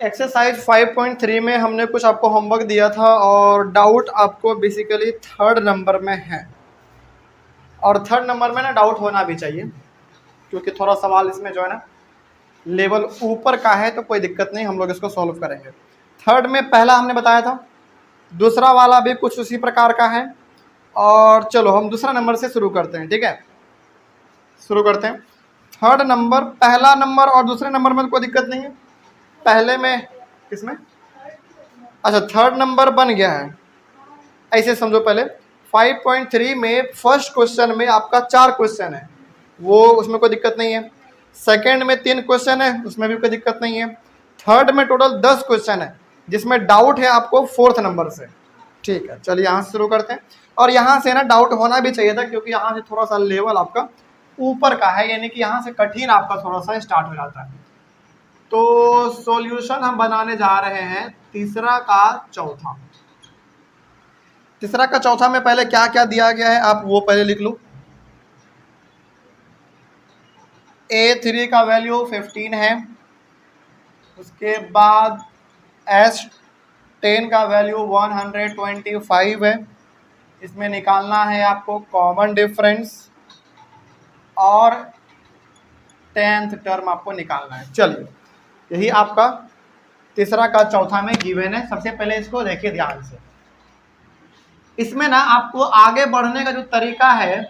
Exercise 5.3 में हमने कुछ आपको होमवर्क दिया था और डाउट आपको बेसिकली थर्ड नंबर में है। और थर्ड नंबर में ना डाउट होना भी चाहिए, क्योंकि थोड़ा सवाल इसमें जो है ना लेवल ऊपर का है, तो कोई दिक्कत नहीं, हम लोग इसको सॉल्व करेंगे। थर्ड में पहला हमने बताया था, दूसरा वाला भी कुछ उसी प्रकार का है। और चलो हम दूसरा नंबर से शुरू करते हैं, ठीक है। शुरू करते हैं। थर्ड नंबर, पहला नंबर और दूसरे नंबर में तो कोई दिक्कत नहीं है। पहले में किसमें, अच्छा थर्ड नंबर बन गया है। ऐसे समझो, पहले 5.3 में फर्स्ट क्वेश्चन में आपका 4 क्वेश्चन है, वो उसमें कोई दिक्कत नहीं है। सेकंड में 3 क्वेश्चन है, उसमें भी कोई दिक्कत नहीं है। थर्ड में टोटल 10 क्वेश्चन है, जिसमें डाउट है आपको फोर्थ नंबर से। ठीक है, चलिए यहाँ से शुरू करते हैं। और यहाँ से ना डाउट होना भी चाहिए था, क्योंकि यहाँ से थोड़ा सा लेवल आपका ऊपर का है, यानी कि यहाँ से कठिन आपका थोड़ा सा स्टार्ट हो जाता है। तो सॉल्यूशन हम बनाने जा रहे हैं तीसरा का चौथा। तीसरा का चौथा में पहले क्या क्या दिया गया है आप वो पहले लिख लो। A3 का वैल्यू 15 है। उसके बाद S10 का वैल्यू 125 है। इसमें निकालना है आपको कॉमन डिफरेंस और 10th टर्म आपको निकालना है। चलिए, यही आपका तीसरा का चौथा में गिवन है। सबसे पहले इसको देखिए ध्यान से। इसमें ना आपको आगे बढ़ने का जो तरीका है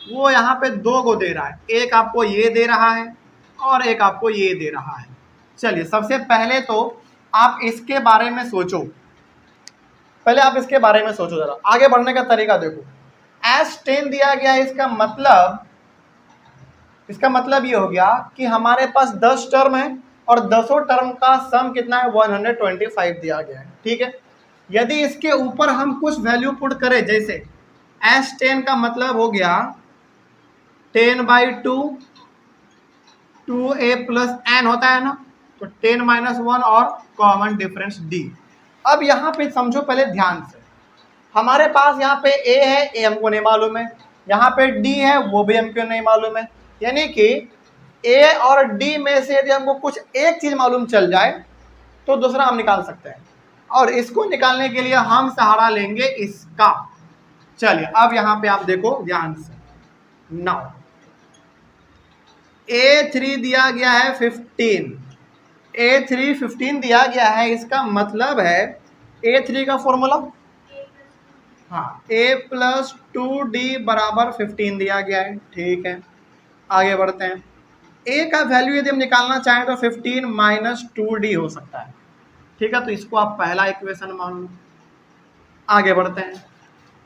वो यहाँ पे 2 को दे रहा है, एक आपको ये दे रहा है और एक आपको ये दे रहा है। चलिए, सबसे पहले तो आप इसके बारे में सोचो, पहले आप इसके बारे में सोचो जरा, आगे बढ़ने का तरीका देखो। S10 दिया गया है, इसका मतलब ये हो गया कि हमारे पास 10 टर्म है और 10 टर्म का सम कितना है, 125 दिया गया है। ठीक है, यदि इसके ऊपर हम कुछ वैल्यू पुट करें, जैसे S10 का मतलब हो गया 10/2 2a प्लस n होता है ना, तो 10-1 और कॉमन डिफरेंस d। अब यहाँ पे समझो पहले ध्यान से, हमारे पास यहाँ पे a है, a हमको नहीं मालूम है, यहाँ पे d है, वो भी हमको नहीं मालूम है। यानी कि a और d में से यदि हमको कुछ एक चीज मालूम चल जाए तो दूसरा हम निकाल सकते हैं, और इसको निकालने के लिए हम सहारा लेंगे इसका। चलिए, अब यहाँ पे आप देखो ध्यान से। नाउ A3 दिया गया है 15, A3 15 दिया गया है, इसका मतलब है A3 का फॉर्मूला, हाँ, a प्लस 2d बराबर 15 दिया गया है। ठीक है, आगे बढ़ते हैं। a का वैल्यू यदि हम निकालना चाहें तो 15 माइनस 2d हो सकता है। ठीक है, तो इसको आप पहला इक्वेशन मान लो। आगे बढ़ते हैं।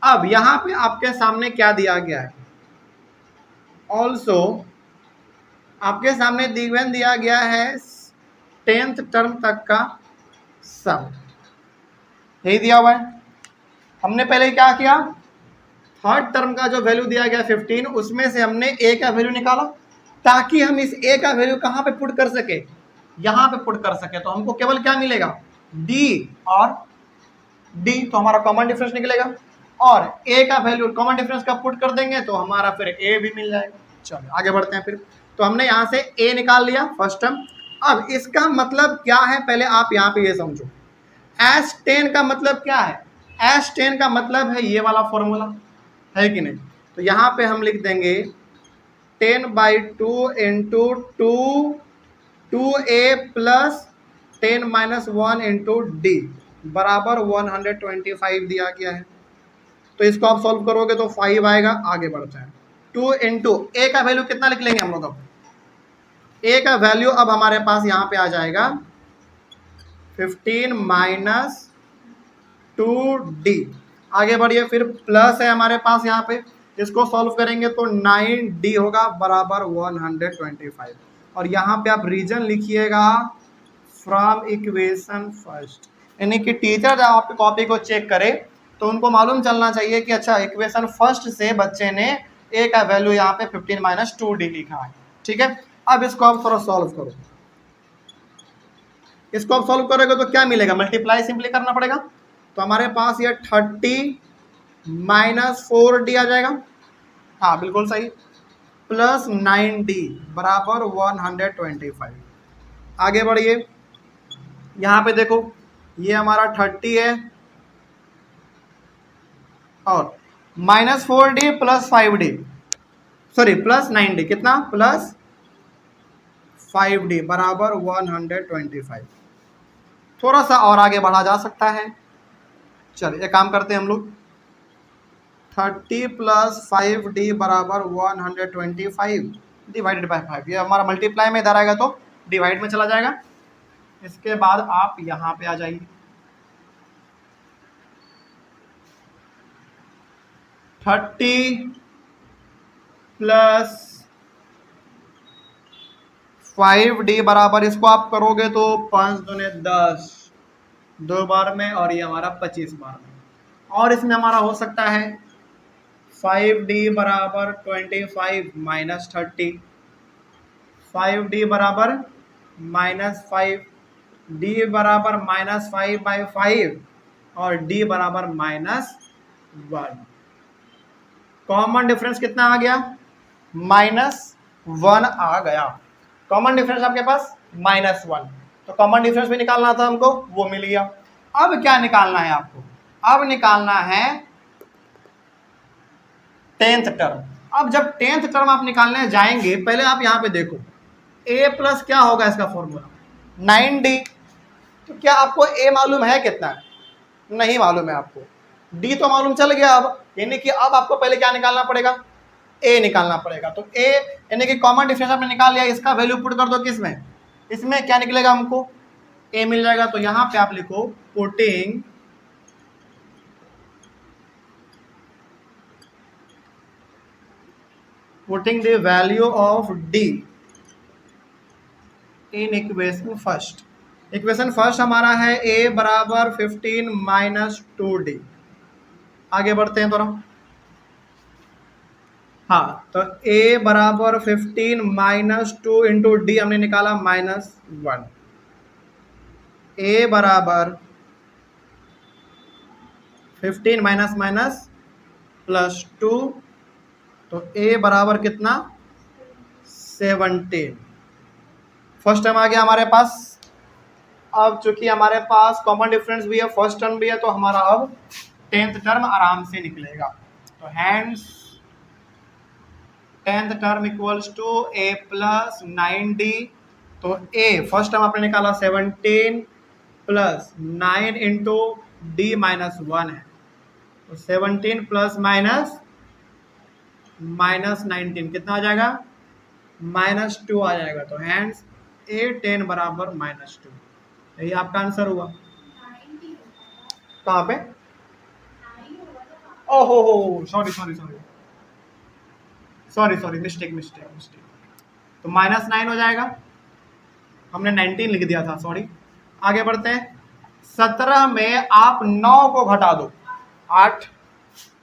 अब यहाँ पे आपके सामने क्या दिया गया है, ऑल्सो आपके सामने गिवन दिया गया है 10th टर्म तक का सम, यही दिया हुआ है। हमने पहले क्या किया, थर्ड टर्म का जो वैल्यू दिया गया 15, उसमें से हमने a का वैल्यू निकाला, ताकि हम इस a का वैल्यू कहाँ पे पुट कर सके, यहाँ पे पुट कर सके। तो हमको केवल क्या मिलेगा, d और d, तो हमारा कॉमन डिफरेंस निकलेगा। और a का वैल्यू कॉमन डिफरेंस का पुट कर देंगे तो हमारा फिर a भी मिल जाएगा। चलो आगे बढ़ते हैं। फिर तो हमने यहाँ से a निकाल लिया फर्स्ट टर्म। अब इसका मतलब क्या है, पहले आप यहाँ पे ये समझो। S10 का मतलब क्या है, S10 का मतलब है ये वाला फॉर्मूला, है कि नहीं। तो यहाँ पे हम लिख देंगे 10/2 into 2a plus 10-1 into d बराबर 125 दिया गया है। तो इसको आप सॉल्व करोगे तो 5 आएगा। आगे बढ़ते हैं। 2 इंटू a का वैल्यू कितना लिख लेंगे हम लोग, अब a का वैल्यू अब हमारे पास यहाँ पे आ जाएगा 15 माइनस 2d। आगे बढ़िए, फिर प्लस है हमारे पास यहाँ पे, इसको सॉल्व करेंगे तो 9d होगा बराबर 125। और यहाँ पे आप रीजन लिखिएगा फ्रॉम इक्वेशन फर्स्ट, यानी कि टीचर जब आपकी कॉपी को चेक करे तो उनको मालूम चलना चाहिए कि अच्छा इक्वेशन फर्स्ट से बच्चे ने a का वैल्यू यहाँ पे 15 माइनस 2d लिखा है। ठीक है, अब इसको आप थोड़ा सॉल्व करो। इसको आप सॉल्व करोगे तो क्या मिलेगा, मल्टीप्लाई सिंपली करना पड़ेगा। तो हमारे पास ये 30 माइनस 4d आ जाएगा, हाँ बिल्कुल सही, प्लस 9d बराबर 125। आगे बढ़िए, यहाँ पे देखो ये हमारा 30 है और -4d plus 5d, sorry plus 9d, कितना प्लस 5d बराबर 125। थोड़ा सा और आगे बढ़ा जा सकता है। चलिए एक काम करते हैं हम लोग, 30 प्लस 5d बराबर 125 डिवाइडेड बाय 5। ये हमारा मल्टीप्लाई में इधर आएगा तो डिवाइड में चला जाएगा। इसके बाद आप यहाँ पे आ जाइए, 30 प्लस 5d बराबर, इसको आप करोगे तो 5 दूने 10, 2 बार में, और ये हमारा 25 बार में। और इसमें हमारा हो सकता है 5d बराबर 25 माइनस 30, 5d बराबर -5, d बराबर -5/5 और d बराबर -1। कॉमन डिफरेंस कितना आ गया? -1 आ गया। कॉमन डिफरेंस आपके पास -1, तो कॉमन डिफरेंस भी निकालना था हमको, वो मिल गया। अब क्या निकालना है आपको? अब निकालना है 10th टर्म। अब जब 10th टर्म आप निकालने जाएंगे, पहले आप यहाँ पे देखो a प्लस क्या होगा इसका फॉर्मूला 9d। तो क्या आपको a मालूम है कितना? नहीं मालूम है आपको। d तो मालूम चल गया। अब यानी कि अब आपको पहले क्या निकालना पड़ेगा? a निकालना पड़ेगा। तो a यानी कि कॉमन डिफरेंस आपने निकाल लिया, इसका वैल्यू पुट कर दो किसमें? इसमें क्या निकलेगा हमको? a मिल जाएगा। तो यहाँ पे आप लिखो putting the value of d in equation first. Equation first हमारा है a बराबर 15 माइनस 2d। आगे बढ़ते हैं थोड़ा। हाँ, तो a बराबर 15 माइनस 2 इंटू डी हमने निकाला -1। a बराबर 15 माइनस माइनस प्लस 2, तो a बराबर कितना? 17। फर्स्ट टर्म आ गया हमारे पास। अब चूंकि हमारे पास कॉमन डिफरेंस भी है, फर्स्ट टर्म भी है, तो हमारा अब 10th टर्म आराम से निकलेगा। तो hence 10th term equals to a plus 9d। तो a फर्स्ट टर्म आपने निकाला 17 प्लस 9 इंटू डी -1 है, तो 17 प्लस -19 कितना आ जाएगा? -2 आ जाएगा। तो हैंड्स a 10 बराबर -2। यही आपका आंसर हुआ। कहाँ पे? ओहो हो, सॉरी, मिस्टेक। तो -9 हो जाएगा, हमने 19 लिख दिया था, सॉरी। आगे बढ़ते हैं। 17 में आप 9 को घटा दो 8,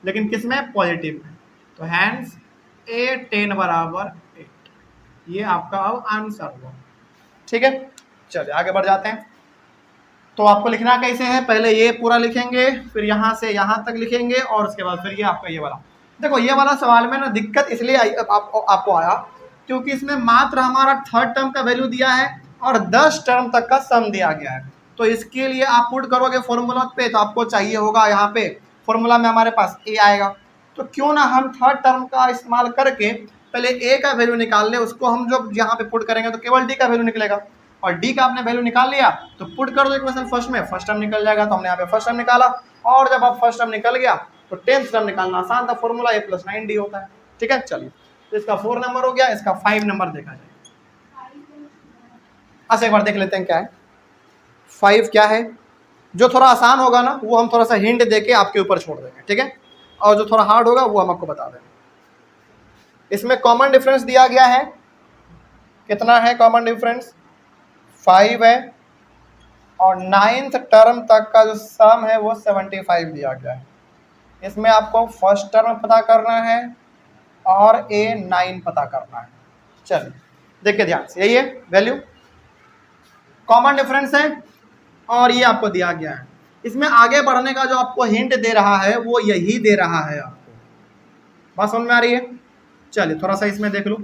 लेकिन किस में? पॉजिटिव में। तो हैंड्स a 10 बराबर 8। ये आपका अब आंसर हुआ। ठीक है, चलिए आगे बढ़ जाते हैं। तो आपको लिखना कैसे है? पहले ये पूरा लिखेंगे, फिर यहाँ से यहाँ तक लिखेंगे, और उसके बाद फिर ये आपका ये वाला। देखो ये वाला सवाल में ना दिक्कत इसलिए आपको आया क्योंकि इसमें मात्र हमारा थर्ड टर्म का वैल्यू दिया है और 10 टर्म तक का सम दिया गया है। तो इसके लिए आप पुट करोगे फॉर्मूला पे, तो आपको चाहिए होगा यहाँ पे फॉर्मूला में हमारे पास a आएगा। तो क्यों ना हम थर्ड टर्म का इस्तेमाल करके पहले a का वैल्यू निकाल ले, उसको हम जब यहाँ पे पुट करेंगे तो केवल d का वैल्यू निकलेगा, और d का आपने वैल्यू निकाल लिया तो पुट कर दो इक्वेशन फर्स्ट में, फर्स्ट टर्म निकल जाएगा। तो हमने यहाँ पे फर्स्ट टर्म निकाला, और जब आप फर्स्ट टर्म निकल गया तो 10th टर्म निकालना आसान था, फॉर्मूला a प्लस 9d होता है। ठीक है, चलिए तो इसका 4 नंबर हो गया, इसका 5 नंबर देखा जाए। अच्छा एक बार देख लेते हैं क्या है 5 क्या है। जो थोड़ा आसान होगा ना वो हम थोड़ा सा हिंट देके आपके ऊपर छोड़ देंगे, ठीक है, और जो थोड़ा हार्ड होगा वो हम आपको बता देंगे। इसमें कॉमन डिफरेंस दिया गया है, कितना है कॉमन डिफरेंस? 5 है, और 9th टर्म तक का जो सम है वो 75 दिया गया है। इसमें आपको फर्स्ट टर्म पता करना है और a9 पता करना है। चलिए देखिए ध्यान से, यही है वैल्यू, कॉमन डिफरेंस है, और ये आपको दिया गया है। इसमें आगे बढ़ने का जो आपको हिंट दे रहा है वो यही दे रहा है आपको। बात समझ में आ रही है? चलिए थोड़ा सा इसमें देख लो।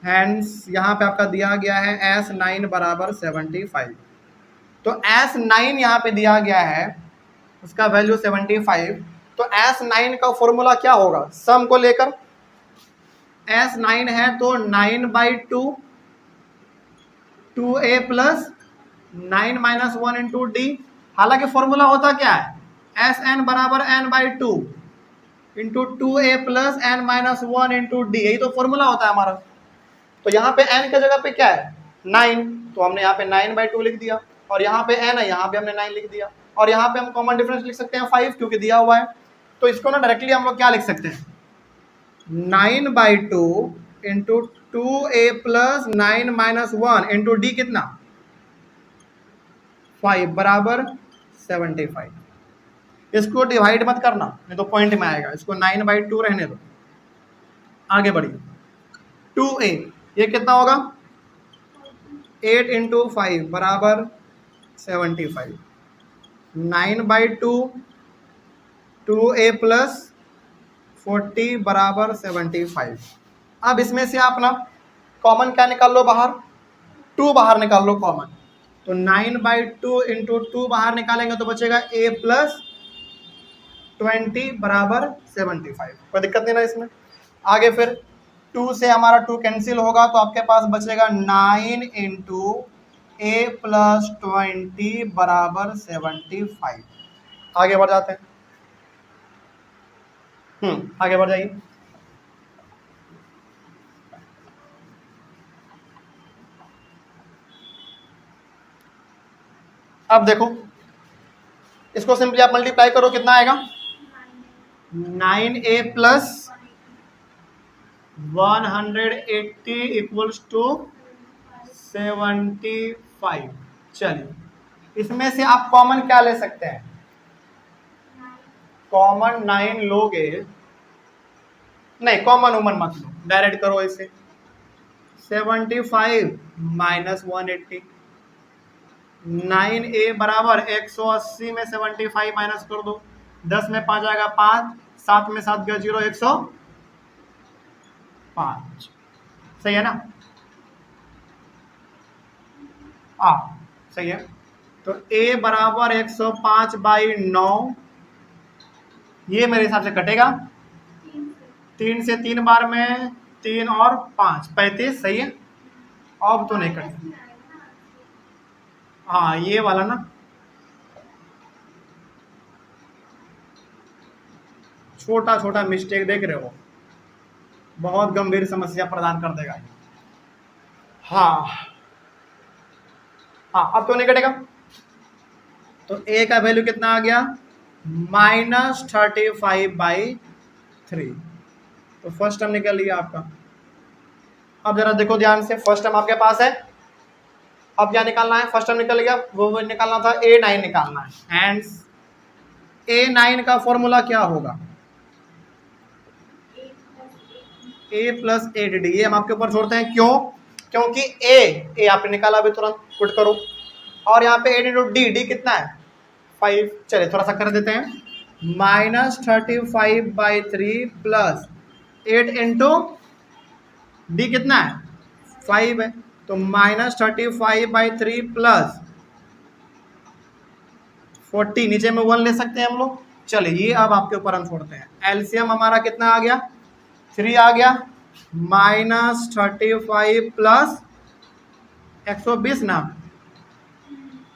हैंड्स यहाँ पे आपका दिया गया है S9 बराबर 75। तो S9 यहाँ पे दिया गया है, उसका वैल्यू 75। तो S9 का फॉर्मूला क्या होगा सम को लेकर? S9 है तो 9/2 2a प्लस 9 - 1 इंटू डी। हालांकि फॉर्मूला होता क्या है, Sn बराबर n/2 into 2a plus n - 1 into D, यही तो फॉर्मूला होता है हमारा। तो यहाँ पे n की जगह पे क्या है 9, तो हमने यहाँ पे 9/2 लिख दिया, और यहाँ पे n है, यहाँ पे हमने 9 लिख दिया, और यहाँ पे हम कॉमन डिफरेंस लिख सकते हैं 5 क्योंकि दिया हुआ है। तो इसको ना डायरेक्टली हम लोग क्या लिख सकते हैं 9/2 into 2a plus 9 - 1 into D कितना 5 बराबर 75। इसको डिवाइड मत करना नहीं तो पॉइंट में आएगा, इसको 9/2 रहने दो। आगे बढ़िए 2a ये कितना होगा 8 इंटू 5 बराबर 75। 9/2 2a प्लस 40 बराबर 75। अब इसमें से आप ना कॉमन क्या निकाल लो बाहर, 2 बाहर निकाल लो कॉमन। तो 9/2 इंटू 2 बाहर निकालेंगे तो बचेगा a प्लस 20 बराबर 75। कोई दिक्कत नहीं ना इसमें। आगे फिर 2 से हमारा 2 कैंसिल होगा तो आपके पास बचेगा 9 इंटू a प्लस 20 बराबर 75। आगे बढ़ जाते हैं। आगे बढ़ जाइए। अब देखो इसको सिंपली आप मल्टीप्लाई करो, कितना आएगा 9a प्लस 180 इक्वल्स टू 75। चलिए इसमें से आप कॉमन क्या ले सकते हैं, कॉमन 9 लोगे, नहीं कॉमन उमन मत लो, डायरेक्ट करो इसे 75 माइनस 180। 9a बराबर 180 में 75 माइनस कर दो, 10 में 5 आएगा 5, 7 में 7 गया 0, 105। सही है ना? सही है। तो a बराबर 105/9, ये मेरे हिसाब से कटेगा 3 से 3 बार में 3 और 5 35। सही है। अब तो नहीं कटेगा, हाँ ये वाला ना छोटा छोटा मिस्टेक देख रहे हो, बहुत गंभीर समस्या प्रदान कर देगा। हाँ अब तो नहीं कटेगा। तो a का वैल्यू कितना आ गया -35/3। तो फर्स्ट टर्म निकल लिया आपका। अब जरा देखो ध्यान से, फर्स्ट टर्म आपके पास है, अब क्या निकालना है, फर्स्ट टर्म निकल गया, वो निकालना था a9 निकालना है। हैंड्स a9 का फॉर्मूला क्या होगा a प्लस 8d। ये हम आपके ऊपर छोड़ते हैं, क्यों? क्योंकि a आपने निकाला अभी तुरंत पुट करो, और यहाँ पे 8 इंटू डी कितना है 5। चलिए थोड़ा सा कर देते हैं, -35/3 प्लस 8 इंटू डी कितना है 5 है, तो -35/3 प्लस 40, नीचे में 1 ले सकते हैं हम लोग। चलिए ये अब आपके ऊपर हम छोड़ते हैं। एलसीएम हमारा कितना आ गया 3 आ गया, -35 प्लस 120 ना,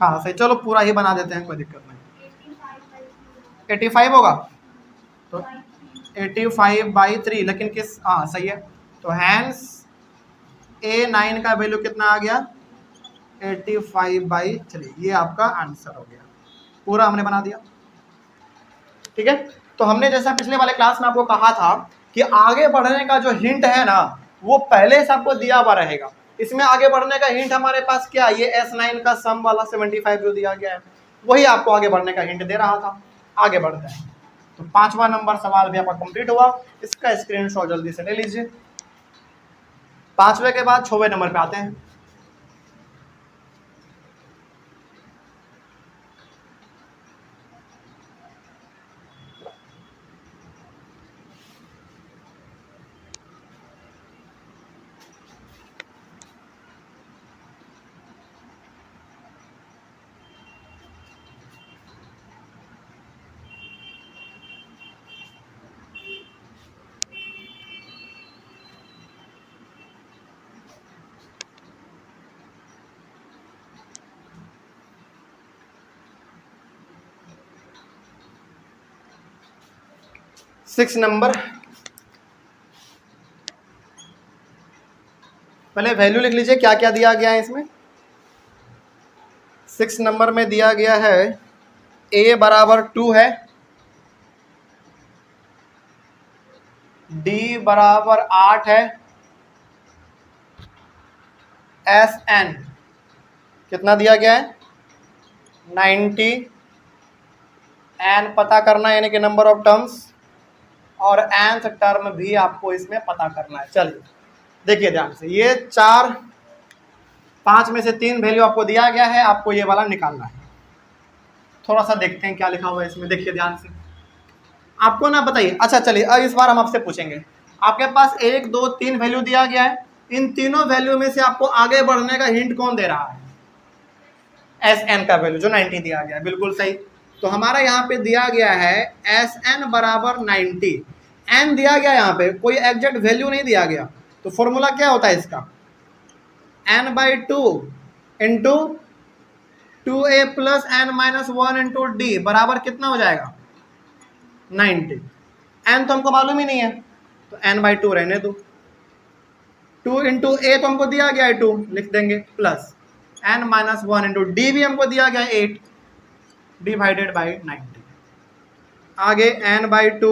हाँ सही, चलो पूरा ही बना देते हैं, कोई दिक्कत नहीं। 85 होगा तो 85/3, लेकिन किस, हाँ सही है। तो हैंस a9 का वैल्यू कितना आ गया 85/3। ये आपका आंसर हो गया, पूरा हमने बना दिया। ठीक है। तो हमने जैसा पिछले वाले क्लास में आपको कहा था कि आगे बढ़ने का जो हिंट है ना वो पहले से आपको दिया हुआ रहेगा। इसमें आगे बढ़ने का हिंट हमारे पास क्या, ये S9 का सम वाला 75 जो दिया गया है वही आपको आगे बढ़ने का हिंट दे रहा था। आगे बढ़ते हैं। तो 5वां नंबर सवाल भी आपका कंप्लीट हुआ, इसका स्क्रीनशॉट जल्दी से ले लीजिए। 5वें के बाद 6वें नंबर पे आते हैं। 6 नंबर, पहले वैल्यू लिख लीजिए क्या क्या दिया गया है इसमें। 6 नंबर में दिया गया है a बराबर 2 है, d बराबर 8 है, एस एन कितना दिया गया है 90, एन पता करना है यानी कि नंबर ऑफ टर्म्स, और एनथ टर्म भी आपको इसमें पता करना है। चलिए देखिए ध्यान से, ये 4 5 में से 3 वैल्यू आपको दिया गया है, आपको ये वाला निकालना है। थोड़ा सा देखते हैं क्या लिखा हुआ है इसमें, देखिए ध्यान से आपको ना बताइए। अच्छा चलिए अब इस बार हम आपसे पूछेंगे, आपके पास 1 2 3 वैल्यू दिया गया है, इन तीनों वैल्यू में से आपको आगे बढ़ने का हिंट कौन दे रहा है? एस एन का वैल्यू जो 90 दिया गया है, बिल्कुल सही। तो हमारा यहाँ पे दिया गया है एस एन बराबर 90, एन दिया गया यहाँ पे, कोई एग्जैक्ट वैल्यू नहीं दिया गया, तो फॉर्मूला क्या होता है इसका, n by 2 into 2a plus n minus 1 into d बराबर कितना हो जाएगा 90। एन तो हमको मालूम ही नहीं है, तो एन बाई 2 रहने दो, 2 इंटू ए तो हमको दिया गया है 2 लिख देंगे, plus n minus 1 into d भी हमको दिया गया है 8 डिवाइडेड बाई 90। आगे एन बाई 2,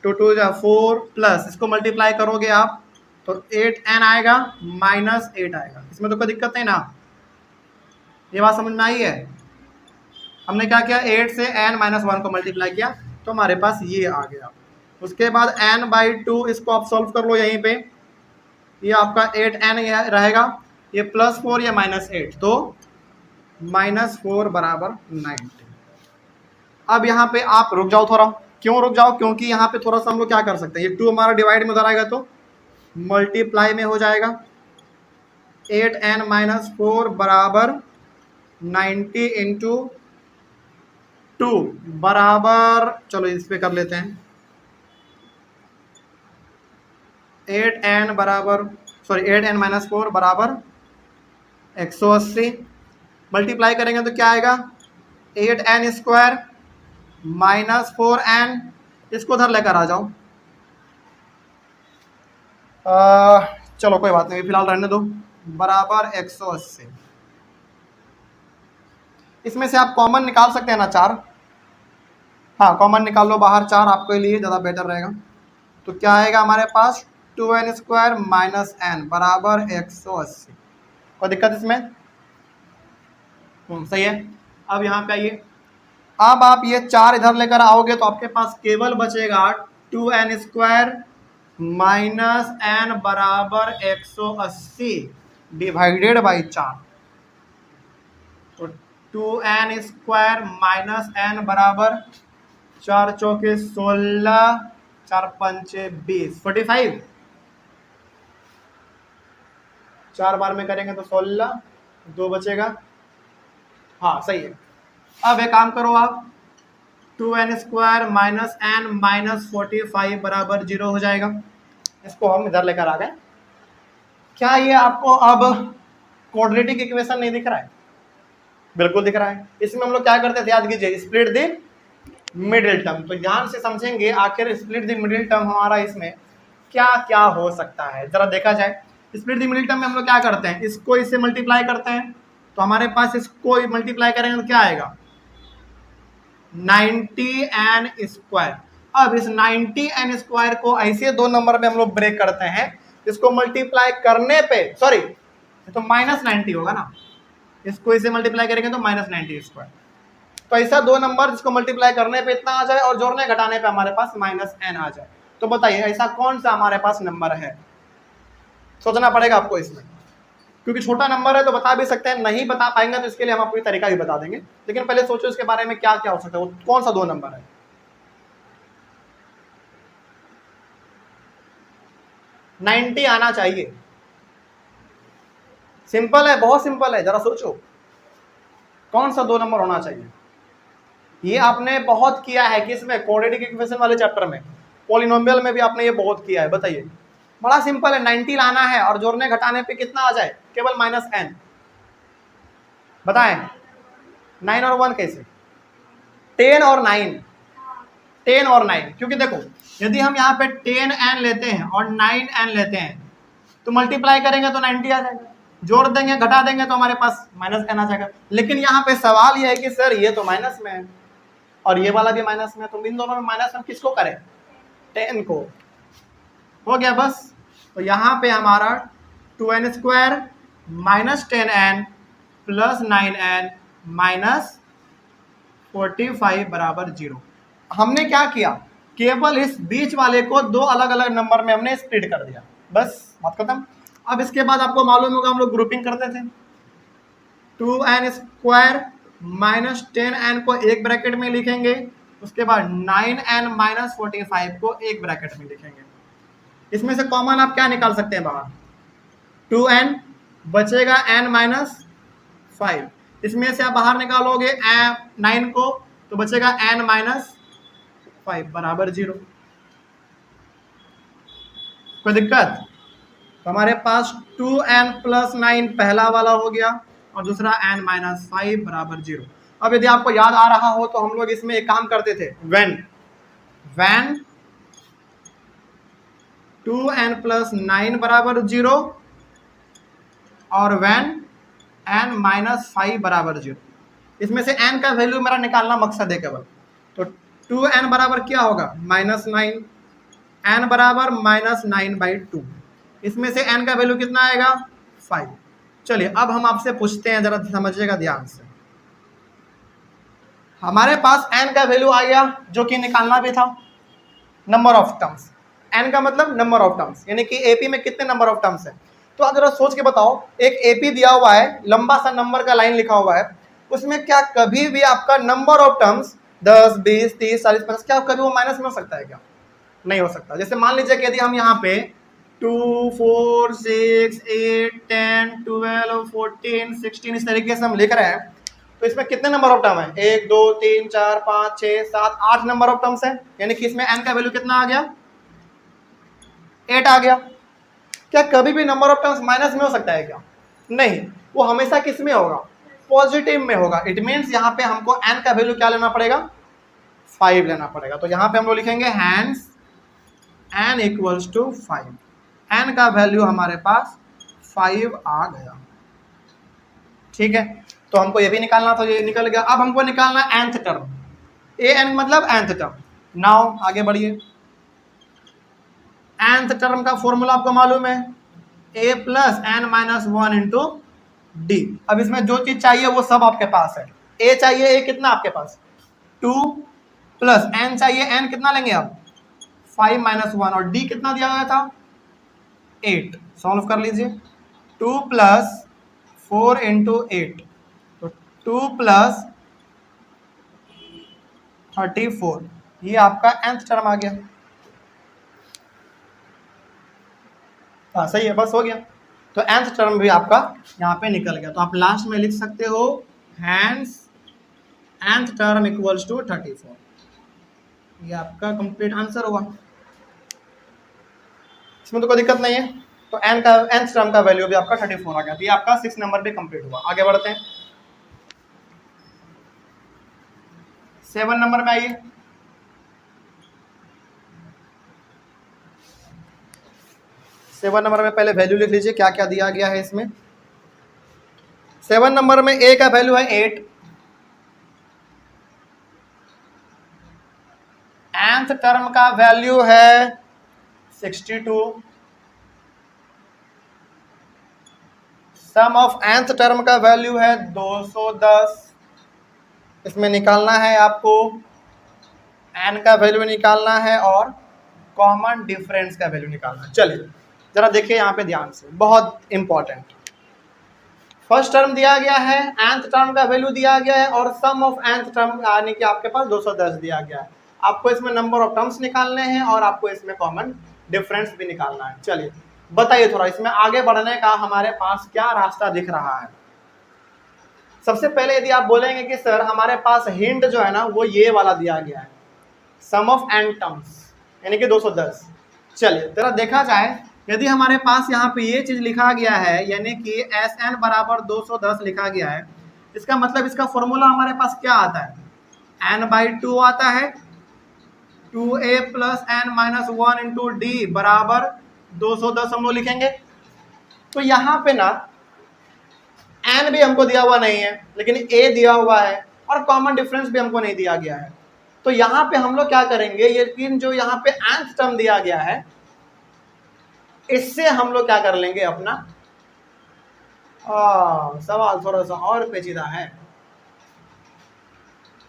2 2 जा 4 प्लस इसको मल्टीप्लाई करोगे आप तो 8n आएगा माइनस 8 आएगा, इसमें तो कोई दिक्कत नहीं ना, ये बात समझ में आई है। हमने क्या किया 8 से n माइनस 1 को मल्टीप्लाई किया तो हमारे पास ये आ गया। उसके बाद n बाई 2 इसको आप सॉल्व कर लो, यहीं पे ये आपका 8n रहेगा, ये प्लस 4 या माइनस 8, तो माइनस 4 बराबर 90। अब यहाँ पे आप रुक जाओ थोड़ा, क्यों रुक जाओ, क्योंकि यहाँ पे थोड़ा सा हम लोग क्या कर सकते हैं, ये 2 हमारा डिवाइड में उधर आएगा तो मल्टीप्लाई में हो जाएगा, 8n माइनस 4 बराबर 90 इंटू 2 बराबर, चलो इस पे कर लेते हैं, 8n बराबर सॉरी 8n माइनस 4 बराबर 180, मल्टीप्लाई करेंगे तो क्या आएगा 8n स्क्वायर माइनस 4n, इसको उधर लेकर आ जाओ, चलो कोई बात नहीं फिलहाल रहने दो, बराबर 180। इसमें से आप कॉमन निकाल सकते हैं ना 4, हाँ कॉमन निकाल लो बाहर 4, आपके लिए ज़्यादा बेटर रहेगा। तो क्या आएगा हमारे पास 2n स्क्वायर माइनस n बराबर 180, कोई दिक्कत इसमें? सही है। अब यहाँ पे आइए, अब आप ये 4 इधर लेकर आओगे तो आपके पास केवल बचेगा 2n स्क्वायर माइनस n बराबर 180 डिवाइडेड बाई 4, तो 2n स्क्वायर माइनस n बराबर 4 चौके 16, 4 पंचे 20, 45, 4 बार में करेंगे तो 16, 2 बचेगा, हाँ सही है। अब एक काम करो आप, 2n square minus n minus 45 बराबर 0 हो जाएगा, इसको हम इधर लेकर आ गए। क्या ये आपको अब क्वाड्रेटिक इक्वेशन नहीं दिख रहा है? बिल्कुल दिख रहा है। इसमें हम लोग क्या करते थे याद कीजिए, स्प्लिट द मिडिल टर्म। तो ध्यान से समझेंगे आखिर स्प्लिट द मिडिल टर्म हमारा इसमें क्या क्या हो सकता है, जरा देखा जाए। स्प्लिट द मिडिल टर्म में हम लोग क्या करते हैं, इसको इससे मल्टीप्लाई करते हैं, तो हमारे पास इसको मल्टीप्लाई करेंगे तो क्या आएगा 90n स्क्वायर। अब इस 90n स्क्वायर को ऐसे 2 नंबर में हम लोग ब्रेक करते हैं, इसको मल्टीप्लाई करने पे सॉरी तो माइनस 90 होगा ना, इसको इसे मल्टीप्लाई करेंगे तो माइनस 90 स्क्वायर। तो ऐसा 2 नंबर जिसको मल्टीप्लाई करने पे इतना आ जाए और जोड़ने घटाने पे हमारे पास माइनस n आ जाए। तो बताइए ऐसा कौन सा हमारे पास नंबर है, सोचना पड़ेगा आपको इसमें, क्योंकि छोटा नंबर है तो बता भी सकते हैं, नहीं बता पाएंगे तो इसके लिए हम आपको तरीका भी बता देंगे, लेकिन पहले सोचो इसके बारे में क्या क्या हो सकता है, वो कौन सा 2 नंबर है। नाइन्टी आना चाहिए, सिंपल है, बहुत सिंपल है, जरा सोचो कौन सा 2 नंबर होना चाहिए। ये आपने बहुत किया है किसमें, क्वाड्रेटिक इक्वेशन वाले चैप्टर में, पॉलिनोमियल में भी आपने ये बहुत किया है। बताइए बड़ा सिंपल है, 90 लाना है और जोड़ने घटाने पे कितना आ जाए, केवल माइनस n। बताएं 9 और 1 कैसे, 10 और 9, 10 और 9, क्योंकि देखो यदि हम यहाँ पे 10n लेते हैं और 9n लेते हैं तो मल्टीप्लाई करेंगे तो 90 आ जाएगा, जोड़ देंगे घटा देंगे तो हमारे पास माइनस n आ जाएगा। लेकिन यहाँ पे सवाल ये है कि सर ये तो माइनस में है और ये वाला भी माइनस में है, तो इन दोनों में माइनस हम किसको करें, 10 को। हो गया बस। तो यहाँ पे हमारा 2n square minus 10n plus 9n minus 45 बराबर 0। हमने क्या किया, केवल इस बीच वाले को दो अलग अलग नंबर में हमने स्प्लिट कर दिया, बस बात खत्म। अब इसके बाद आपको मालूम होगा हम लोग ग्रुपिंग करते थे, 2n स्क्वायर माइनस 10n को एक ब्रैकेट में लिखेंगे, उसके बाद 9n माइनस 45 को एक ब्रैकेट में लिखेंगे। इसमें से कॉमन आप क्या निकाल सकते हैं बाहर, 2n बचेगा n माइनस 5, इसमें से आप बाहर निकालोगे 9 को तो बचेगा n माइनस 5 बराबर 0। कोई दिक्कत? तो हमारे पास 2n प्लस 9 पहला वाला हो गया और दूसरा n माइनस 5 बराबर 0। अब यदि आपको याद आ रहा हो तो हम लोग इसमें एक काम करते थे, when 2n प्लस 9 बराबर 0 और when n माइनस 5 बराबर 0, इसमें से n का वैल्यू मेरा निकालना मकसद है केवल। तो 2n बराबर क्या होगा, माइनस 9, n बराबर माइनस 9/2, इसमें से n का वैल्यू कितना आएगा, 5। चलिए अब हम आपसे पूछते हैं, जरा समझिएगा ध्यान से। हमारे पास n का वैल्यू आ गया जो कि निकालना भी था, नंबर ऑफ टर्म्स। n का मतलब नंबर ऑफ टर्म्स, यानी कि एपी में कितने नंबर ऑफ टर्म्स है। तो आप जरा सोच के बताओ, एक एपी दिया हुआ है, लंबा सा नंबर का लाइन लिखा हुआ है, उसमें क्या कभी भी आपका नंबर ऑफ टर्म्स 10, 20, 30, 40, 50 क्या कभी वो माइनस में हो सकता है क्या, नहीं हो सकता। जैसे मान लीजिए कि यदि हम यहाँ पे 2, 4, 6, 8, 10, 12, 14, 16 इस तरीके से हम लिख रहे हैं, तो इसमें कितने नंबर ऑफ टर्म है, 1, 2, 3, 4, 5, 6, 7, 8 नंबर ऑफ टर्म्स है, यानी कि इसमें n का वैल्यू कितना आ गया, 8 आ गया। क्या कभी भी नंबर ऑफ टर्म्स माइनस में हो सकता है क्या, नहीं, वो हमेशा किस में होगा, पॉजिटिव में होगा। इट मीन्स यहाँ पे हमको n का वैल्यू क्या लेना पड़ेगा, 5 लेना पड़ेगा। तो यहाँ पे हम लोग लिखेंगे hence n equals to 5, n का वैल्यू हमारे पास 5 आ गया, ठीक है। तो हमको ये भी निकालना था, ये निकल गया। अब हमको निकालना nth टर्म, an मतलब nth टर्म। नाउ आगे बढ़िए, nth टर्म का फॉर्मूला आपको मालूम है, a plus n minus 1 into D. अब इसमें जो चीज चाहिए वो सब आपके पास है। a चाहिए, a कितना आपके पास 2 प्लस n चाहिए, n कितना लेंगे आप 5 माइनस 1, और d कितना दिया गया था 8। सॉल्व कर लीजिए, 2 प्लस 4 इंटू 8, तो 2 प्लस 34, ये आपका nth टर्म आ गया। हाँ सही है, बस हो गया। तो nth टर्म भी आपका यहाँ पे निकल गया। तो आप लास्ट में लिख सकते हो hence nth term equals to 34, ये आपका कंप्लीट आंसर हुआ। इसमें तो कोई दिक्कत नहीं है। तो nth टर्म का वैल्यू भी आपका 34 आ गया। तो ये आपका 6 नंबर भी कंप्लीट हुआ। आगे बढ़ते हैं, 7 नंबर में आइए। 7 नंबर में पहले वैल्यू लिख लीजिए क्या क्या दिया गया है इसमें। 7 नंबर में a का वैल्यू है 8, nth टर्म का वैल्यू है 62, सम ऑफ nth टर्म का वैल्यू है 210। इसमें निकालना है आपको, n का वैल्यू निकालना है और कॉमन डिफरेंस का वैल्यू निकालना है। चलिए जरा देखिए यहाँ पे ध्यान से, बहुत इंपॉर्टेंट। फर्स्ट टर्म दिया गया है, nth टर्म का वैल्यू दिया गया है और सम ऑफ nth टर्म यानी कि आपके पास 210 दिया गया है। आपको इसमें नंबर ऑफ टर्म्स निकालने हैं और आपको इसमें कॉमन डिफरेंस भी निकालना है। चलिए बताइए थोड़ा इसमें आगे बढ़ने का हमारे पास क्या रास्ता दिख रहा है। सबसे पहले यदि आप बोलेंगे कि सर हमारे पास हिंट जो है ना वो ये वाला दिया गया है, सम ऑफ n टर्म्स यानी कि 210। चलिए जरा देखा जाए, यदि हमारे पास यहाँ पे ये चीज लिखा गया है यानी कि Sn बराबर 210 लिखा गया है, इसका मतलब इसका फॉर्मूला हमारे पास क्या आता है, n/2 आता है 2a plus n minus 1 into d बराबर 210 हम लोग लिखेंगे। तो यहाँ पे ना एन भी हमको दिया हुआ नहीं है, लेकिन ए दिया हुआ है और कॉमन डिफरेंस भी हमको नहीं दिया गया है। तो यहाँ पे हम लोग क्या करेंगे, ये तीन जो यहाँ पे nth टर्म दिया गया है इससे हम लोग क्या कर लेंगे अपना सवाल थोड़ा सा और पेचीदा है।